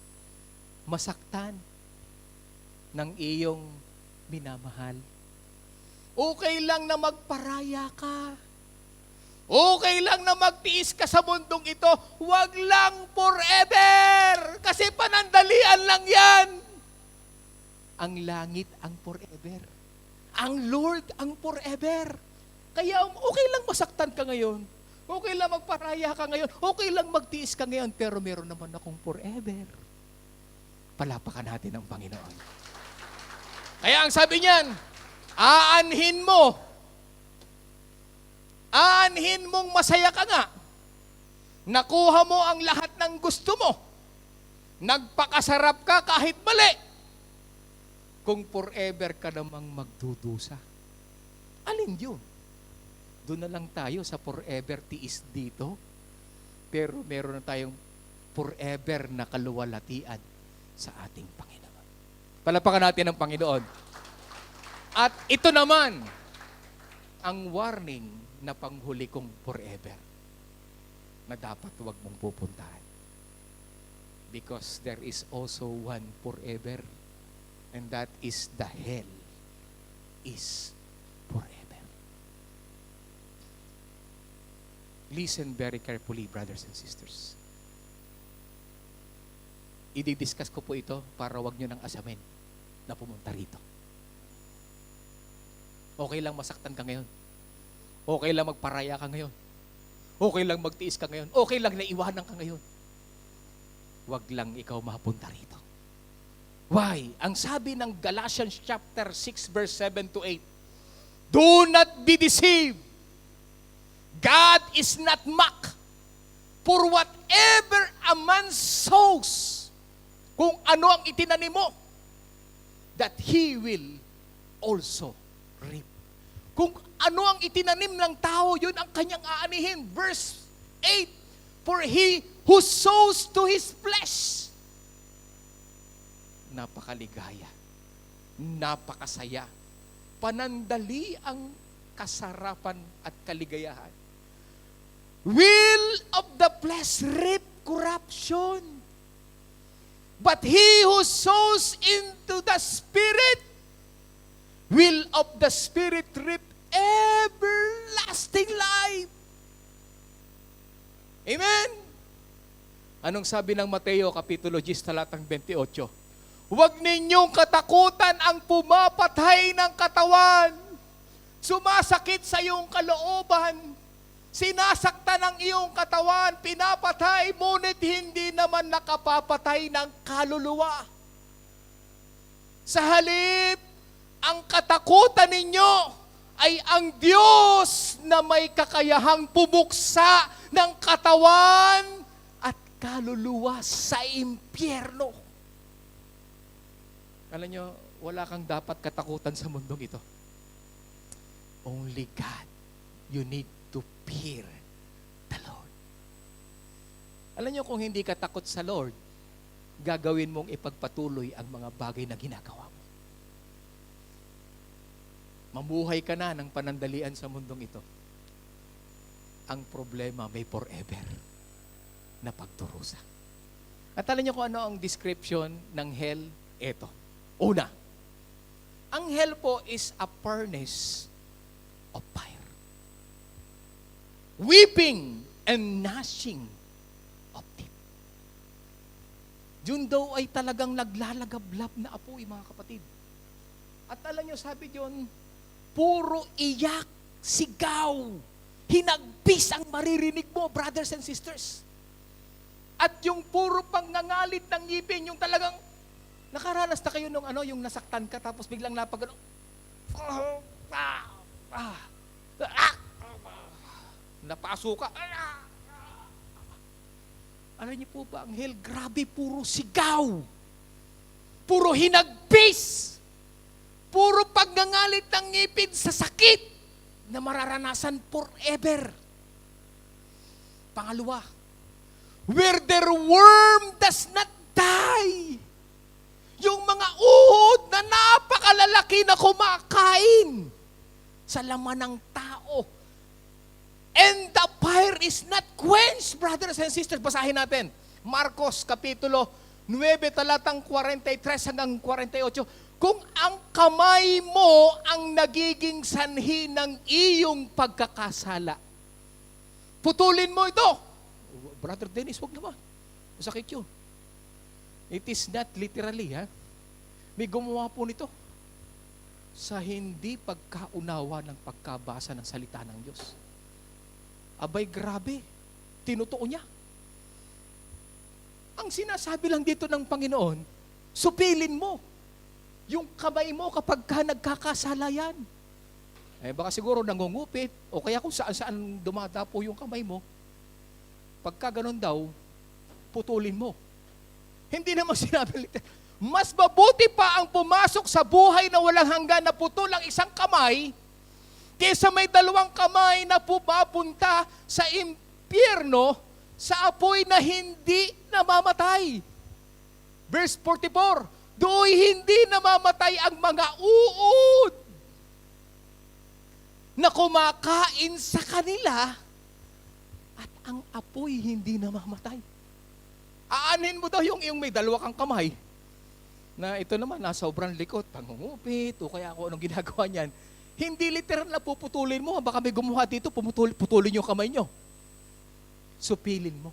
masaktan ng iyong minamahal. Okay lang na magparaya ka. Okay lang na magtiis ka sa mundong ito. Huwag lang forever. Kasi panandalian lang yan. Ang langit ang forever. Ang Lord ang forever. Kaya okay lang masaktan ka ngayon. Okay lang magparaya ka ngayon. Okay lang magtiis ka ngayon. Pero meron naman akong forever. Palapakan natin ang Panginoon. Kaya ang sabi niyan, aanhin mong masaya ka nga. Nakuha mo ang lahat ng gusto mo. Nagpakasarap ka kahit mali. Kung forever ka namang magdudusa. Alin yun? Doon na lang tayo sa forever tiis dito. Pero meron na tayong forever na kaluwalhatian sa ating Panginoon. Palapakan natin ang Panginoon. At ito naman, ang warning na panghuli kong forever na dapat huwag mong pupuntahan. Because there is also one forever, and that is the hell is forever. Listen very carefully, brothers and sisters. I-discuss ko po ito para wag nyo nang asamin na pumunta rito. Okay lang masaktan ka ngayon. Okay lang magparaya ka ngayon. Okay lang magtiis ka ngayon. Okay lang naiwanan ka ngayon. Huwag lang ikaw mapunta rito. Why? Ang sabi ng Galatians chapter 6 verse 7 to 8, do not be deceived. God is not mocked. For whatever a man sows, kung ano ang itinanim mo, that he will also reap. Kung ano ang itinanim ng tao, yun ang kanyang aanihin. Verse 8, for he who sows to his flesh. Napakaligaya, napakasaya, panandali ang kasarapan at kaligayahan. Will of the flesh reap corruption. But he who sows into the Spirit, will of the Spirit reap everlasting life. Amen? Anong sabi ng Mateo, Kapitulo 10, talatang 28? Huwag ninyong katakutan ang pumapatay ng katawan. Sumasakit sa iyong kalooban. Sinasaktan ang iyong katawan, pinapatay, ngunit hindi naman nakapapatay ng kaluluwa. Sa halip, ang katakutan ninyo ay ang Diyos na may kakayahang pumuksa ng katawan at kaluluwa sa impyerno. Alam nyo, wala kang dapat katakutan sa mundong ito. Only God. You need to fear the Lord. Alam nyo, kung hindi ka takot sa Lord, gagawin mong ipagpatuloy ang mga bagay na ginagawa mo. Mamuhay ka na ng panandalian sa mundong ito. Ang problema may forever na pagdurusa. At alam niyo kung ano ang description ng hell? Ito. Una, ang hell po is a furnace of fire. Weeping and gnashing of teeth. Yun daw ay talagang naglalagablab na apoy, mga kapatid. At alam niyo, sabi diyon, puro iyak, sigaw, hinagpis ang maririnig mo, brothers and sisters. At yung puro pangngangalit ng ngipin, yung talagang nakaranas na kayo nung yung nasaktan ka tapos biglang napagano. Napaso ka. Alam niyo po ba, ang hell, grabe, puro sigaw. Puro hinagpis. Puro pagngangalit ng ngipin sa sakit na mararanasan forever. Pangalawa, where their worm does not die. Yung mga uhod na napakalalaki na kumakain sa laman ng tao. And the fire is not quenched, brothers and sisters. Basahin natin. Marcos, Kapitulo 9, talatang 43 hanggang 48. Kung ang kamay mo ang nagiging sanhi ng iyong pagkakasala, putulin mo ito. Brother Dennis, wag naman. Masakit yun. It is not literally, ha? May gumawa po nito sa hindi pagkaunawa ng pagkabasa ng salita ng Diyos. Abay, grabe. Tinutuo niya. Ang sinasabi lang dito ng Panginoon, supilin mo yung kamay mo kapag ka nagkakasala yan. Eh baka siguro nangungupit o kaya kung saan-saan dumadapo yung kamay mo, pagka ganun daw, putulin mo. Hindi naman sinabi, mas mabuti pa ang pumasok sa buhay na walang hanggan na putol ang isang kamay kaysa may dalawang kamay na pumapunta sa impyerno sa apoy na hindi namamatay. Verse 44, do'y hindi namamatay ang mga uod na kumakain sa kanila at ang apoy hindi namamatay. Aanhin mo daw yung may dalawa kang kamay na ito naman nasa sobrang likot, pangungupit o kaya kung anong ginagawa niyan. Hindi literal na puputulin mo. Baka may gumawa dito, putulin yung kamay nyo. Supilin mo.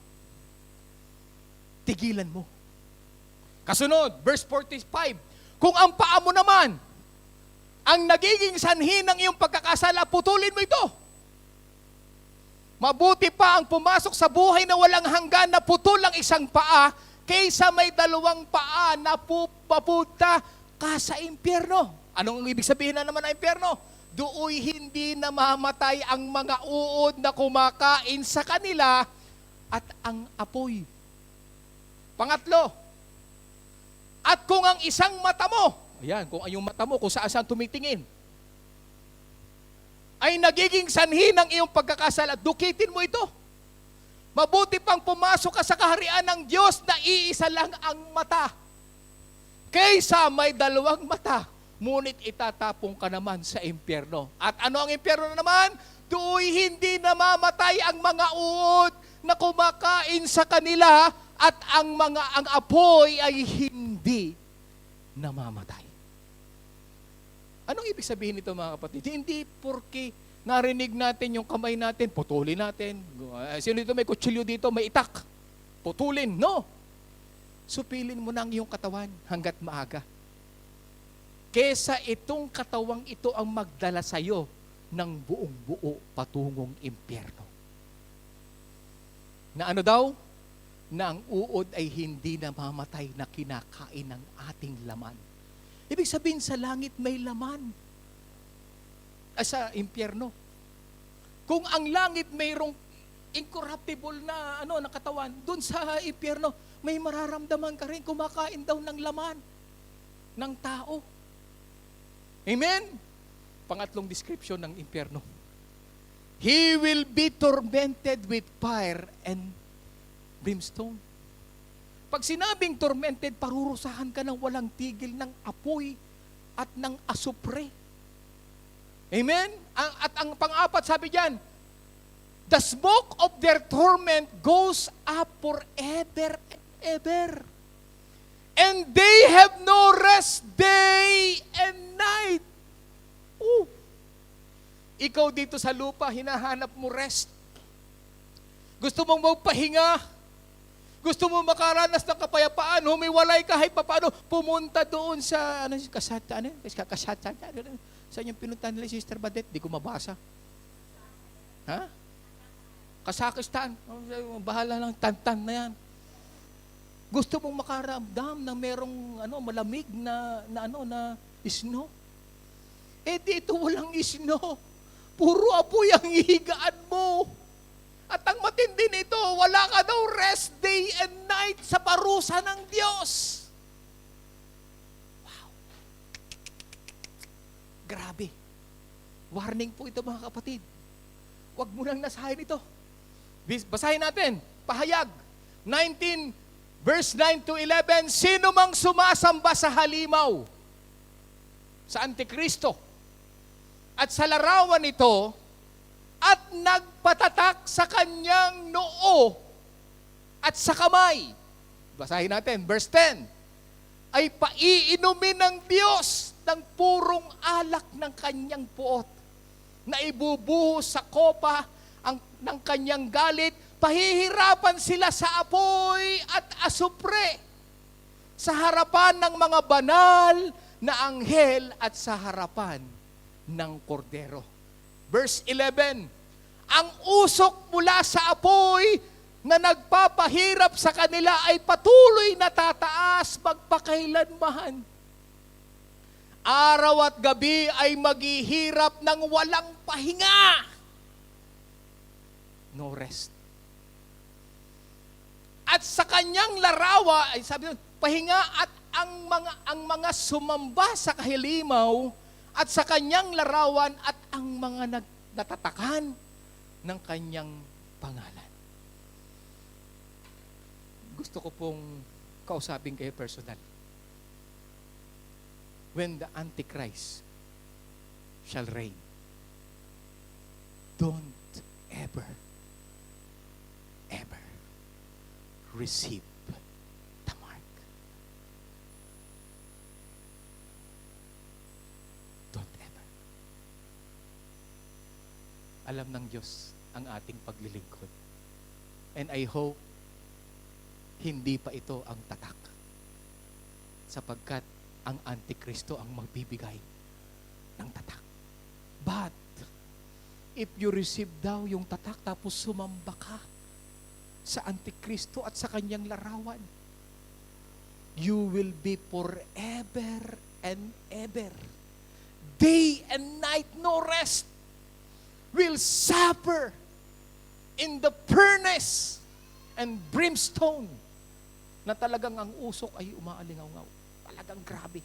Tigilan mo. Kasunod, verse 45, kung ang paa mo naman ang nagiging sanhi ng iyong pagkakasala, putulin mo ito. Mabuti pa ang pumasok sa buhay na walang hanggan na putol ang isang paa kaysa may dalawang paa na pupunta ka sa impyerno. Anong ibig sabihin na naman ng impyerno? Do'y hindi namamatay ang mga uod na kumakain sa kanila at ang apoy. Pangatlo, at kung ang isang mata mo, ayan, kung ang mata mo, kung saan tumitingin, ay nagiging sanhi ng iyong pagkakasala, dukitin mo ito. Mabuti pang pumasok ka sa kaharian ng Diyos na iisa lang ang mata. Kaysa may dalawang mata, ngunit itatapong ka naman sa impyerno. At ano ang impyerno naman? Do'y hindi namamatay ang mga uod na kumakain sa kanila at ang apoy ay hindi namamatay. Anong ibig sabihin nito, mga kapatid? Hindi porke narinig natin yung kamay natin, putulin natin. Sino dito may kutsilyo dito, may itak? Putulin. No. Supilin mo na ang iyong katawan hanggat maaga. Kesa itong katawang ito ang magdala sa iyo ng buong buo patungong impyerno. Na ano daw? Na ang uod ay hindi namamatay na kinakain ng ating laman. Ibig sabihin sa langit may laman. Sa impyerno. Kung ang langit mayroong incorruptible na na katawan, dun sa impyerno may mararamdaman ka rin, kumakain daw ng laman ng tao. Amen? Pangatlong description ng impyerno. He will be tormented with fire and brimstone. Pag sinabing tormented, parurusahan ka ng walang tigil ng apoy at ng asupre. Amen? At ang pang-apat, sabi diyan, the smoke of their torment goes up forever and ever. And they have no rest day and night. Ooh. Ikaw dito sa lupa, hinahanap mo rest. Gusto mong magpahinga. Gusto mong makaranas ng kapayapaan. Humiwalay kahit papaano. Pumunta doon sa, saan yung pinuntahan nila, Sister Badet? Di ko mabasa. Ha? Kazakhstan. Bahala ng tantan na yan. Gusto mong makaramdam ng merong malamig na snow. Eh dito walang snow. Puro apoy ang higaan mo. At ang matindi nito, wala ka daw rest day and night sa parusa ng Diyos. Wow. Grabe. Warning po ito mga kapatid. Huwag mo nang nasahin ito. Basahin natin. Pahayag. 19 Verse 9 to 11, sino mang sumasamba sa halimaw, sa Antikristo, at sa larawan nito, at nagpatatak sa kanyang noo at sa kamay. Basahin natin, verse 10, ay paiinumin ng Diyos ng purong alak ng kanyang puot, na ibubuhos sa kopa ng kanyang galit. Pahihirapan sila sa apoy at asupre sa harapan ng mga banal na anghel at sa harapan ng kordero. Verse 11, ang usok mula sa apoy na nagpapahirap sa kanila ay patuloy na tataas magpakailanman. Araw at gabi ay maghihirap ng walang pahinga. No rest. At sa kanyang larawa, ay sabi doon, pahinga at ang mga sumamba sa kahilimaw at sa kanyang larawan at ang mga natatakan ng kanyang pangalan. Gusto ko pong kausapin kayo personal. When the Antichrist shall reign, don't ever receive the mark. Don't ever. Alam ng Diyos ang ating paglilingkod. And I hope hindi pa ito ang tatak. Sapagkat ang Antikristo ang magbibigay ng tatak. But, if you receive daw yung tatak tapos sumamba ka sa Antikristo at sa kanyang larawan, you will be forever and ever, day and night, no rest, will suffer in the furnace and brimstone, na talagang ang usok ay umaalingaw-ngaw. Talagang grabe.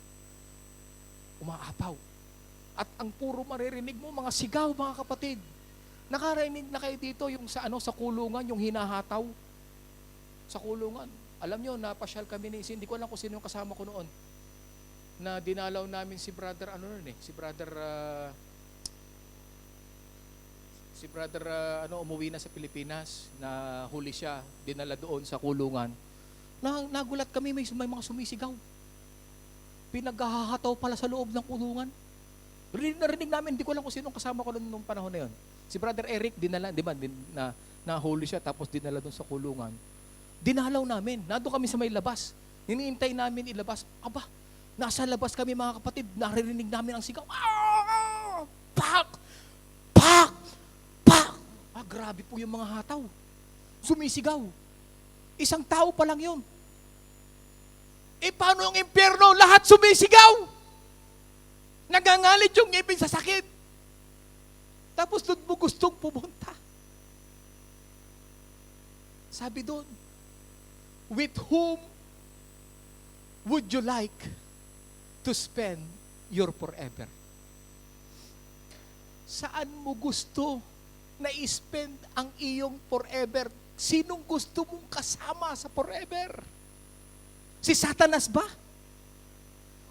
Umaapaw. At ang puro maririnig mo, mga sigaw, mga kapatid. Nakarinig na kayo dito yung sa kulungan, yung hinahataw sa kulungan. Alam nyo, napasyal kami hindi ko alam kung sino yung kasama ko noon, na dinalaw namin si brother, umuwi na sa Pilipinas, na huli siya, dinala doon sa kulungan. Nagulat kami, may mga sumisigaw. Pinaghahataw pala sa loob ng kulungan. Narinig namin, hindi ko alam kung sino yung kasama ko noong panahon na yun. Si Brother Eric, dinala, di ba, nahuli siya, tapos dinala doon sa kulungan. Dinalaw namin, nado kami sa may labas. Hinihintay namin ilabas. Aba, nasa labas kami mga kapatid, naririnig namin ang sigaw. Pak! Pak! Pak! Grabe po yung mga hataw. Sumisigaw. Isang tao pa lang yun. Paano yung impyerno? Lahat sumisigaw. Nagangalit yung ngipin sa sakit. Tapos doon mo gustong pumunta. Sabi doon, with whom would you like to spend your forever? Saan mo gusto na i-spend ang iyong forever? Sinong gusto mong kasama sa forever? Si Satanas ba?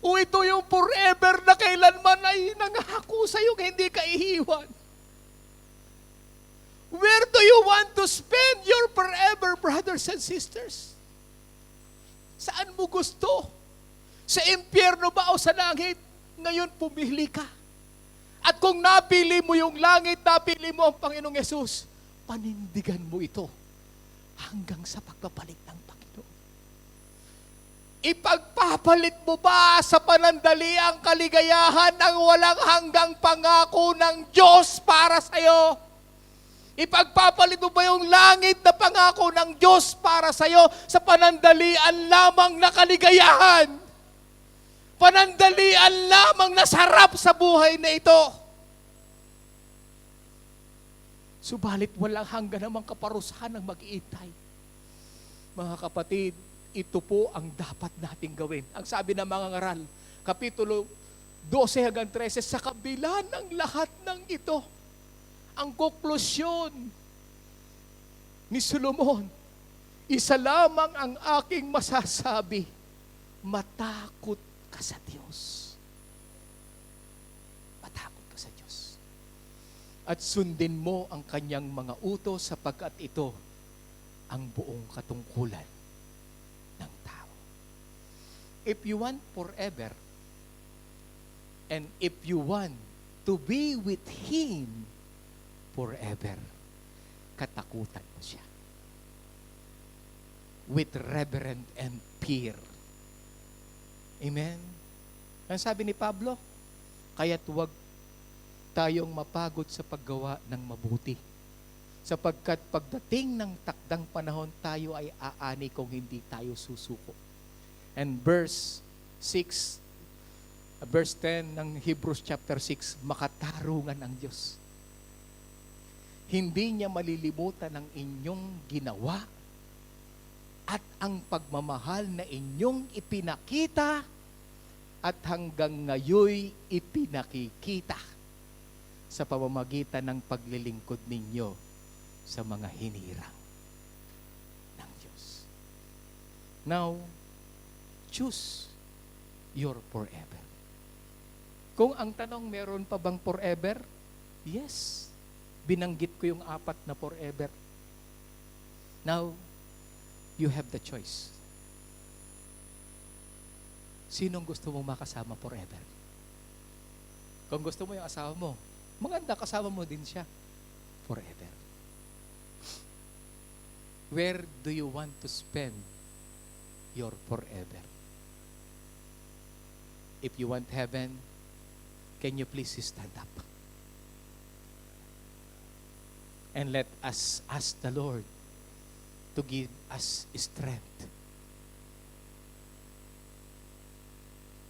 O ito yung forever na kailanman ay nangako sa iyo, hindi ka to spend your forever, brothers and sisters? Saan mo gusto? Sa impyerno ba o sa langit? Ngayon pumili ka. At kung napili mo yung langit, napili mo ang Panginoong Yesus, panindigan mo ito hanggang sa pagpapalit ng Panginoon. Ipagpapalit mo ba sa panandali ang kaligayahan ng walang hanggang pangako ng Diyos para sa iyo? Ipagpapalit mo ba yung langit na pangako ng Diyos para sa iyo sa panandalian lamang na kaligayahan? Panandalian lamang na sarap sa buhay na ito. Subalit walang hanggan namang kaparusahan ng mag-iintay. Mga kapatid, ito po ang dapat nating gawin. Ang sabi ng mga ngaral, Kapitulo 12 hanggang 13, sa kabila ng lahat ng ito, ang konklusyon ni Solomon, isa lamang ang aking masasabi, matakot ka sa Diyos. Matakot ka sa Diyos. At sundin mo ang kanyang mga utos sapagkat ito ang buong katungkulan ng tao. If you want forever, and if you want to be with Him forever, katakutan mo siya. With reverent and fear. Amen? Ang sabi ni Pablo, kaya't huwag tayong mapagod sa paggawa ng mabuti. Sapagkat pagdating ng takdang panahon, tayo ay aani kung hindi tayo susuko. And verse 10 ng Hebrews chapter 6, makatarungan ang Diyos. Hindi niya malilimutan ang inyong ginawa at ang pagmamahal na inyong ipinakita at hanggang ngayoy ipinakikita sa pamamagitan ng paglilingkod ninyo sa mga hinirang ng Diyos. Now, choose your forever. Kung ang tanong, meron pa bang forever? Yes. Binanggit ko yung 4 na forever. Now, you have the choice. Sinong gusto mong makasama forever? Kung gusto mo yung asawa mo, maganda, kasama mo din siya forever. Where do you want to spend your forever? If you want heaven, can you please stand up? And let us ask the Lord to give us strength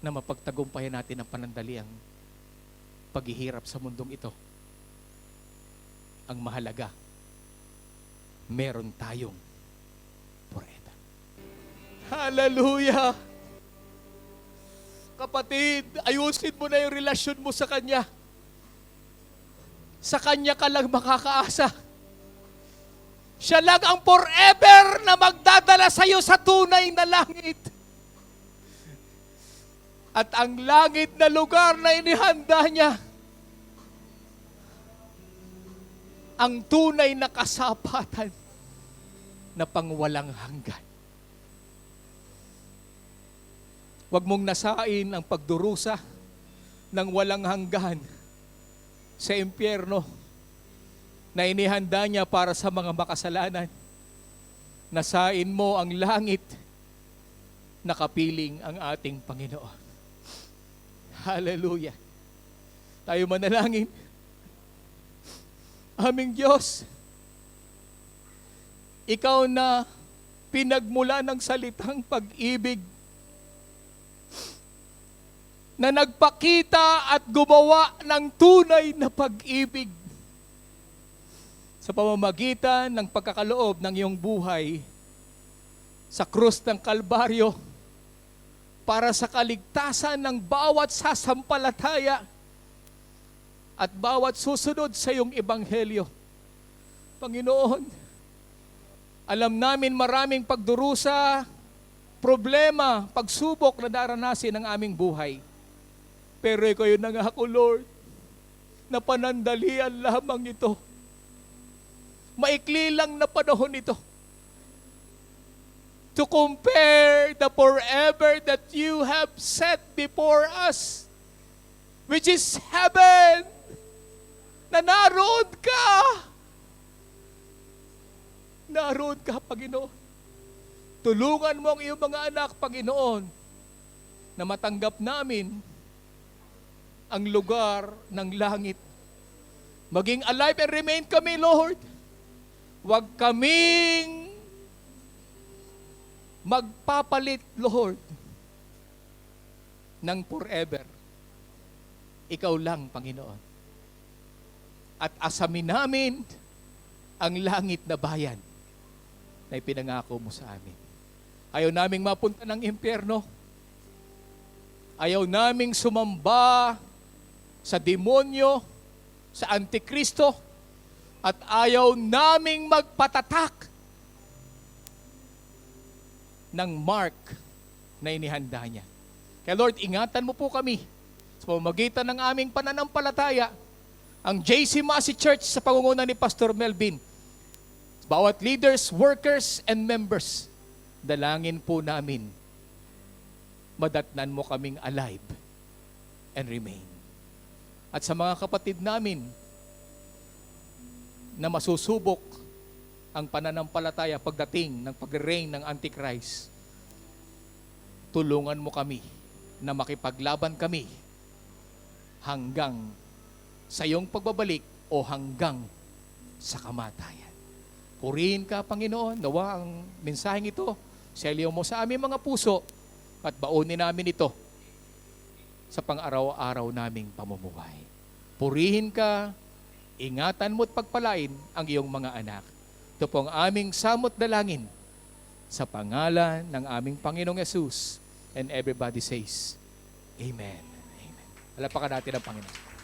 na mapagtagumpayan natin ang panandaliang paghihirap sa mundong ito. Ang mahalaga, meron tayong forever. Hallelujah! Kapatid, ayusin mo na yung relasyon mo sa Kanya. Sa Kanya ka lang makakaasa. Siya lang ang forever na magdadala sa iyo sa tunay na langit. At ang langit na lugar na inihanda niya, ang tunay na kasapatan na pangwalang hanggan. Huwag mong nasain ang pagdurusa ng walang hanggan sa impyerno na inihanda niya para sa mga makasalanan. Nasain mo ang langit na kapiling ang ating Panginoon. Hallelujah. Tayo manalangin. Aming Diyos, Ikaw na pinagmula ng salitang pag-ibig, na nagpakita at gumawa ng tunay na pag-ibig sa pamamagitan ng pagkakaloob ng iyong buhay sa krus ng Kalbaryo para sa kaligtasan ng bawat sasampalataya at bawat susunod sa iyong ebanghelyo. Panginoon, alam namin maraming pagdurusa, problema, pagsubok na daranasin ng aming buhay. Pero ikaw yung nangako, Lord, na panandalian lamang ito. maikli lang na panahon ito to compare the forever that you have set before us, which is heaven, na naroon ka. Naroon ka, Panginoon. Tulungan mo ang iyong mga anak, Panginoon, na matanggap namin ang lugar ng langit. Maging alive and remain kami, Lord. Huwag kaming magpapalit, Lord, ng forever. Ikaw lang, Panginoon. At asamin namin ang langit na bayan na ipinangako mo sa amin. Ayaw naming mapunta ng impyerno. Ayaw naming sumamba sa demonyo, sa Antikristo, at ayaw naming magpatatak ng mark na inihanda niya. Kaya Lord, ingatan mo po kami sa pamamagitan ng aming pananampalataya, ang JC Massey Church sa pangunguna ni Pastor Melvin, bawat leaders, workers, and members, dalangin po namin, madatnan mo kaming alive and remain. At sa mga kapatid namin na masusubok ang pananampalataya pagdating ng pag-reign ng Antichrist, tulungan mo kami na makipaglaban kami hanggang sa iyong pagbabalik o hanggang sa kamatayan. Purihin ka, Panginoon, nawa ang mensaheng ito, seliyo mo sa aming mga puso at baunin namin ito sa pang-araw-araw naming pamumuhay. Purihin ka, ingatan mo at pagpalain ang iyong mga anak. Ito po ang aming samot dalangin sa pangalan ng aming Panginoong Yesus. And everybody says, Amen. Amen. Alapakan natin ang Panginoon.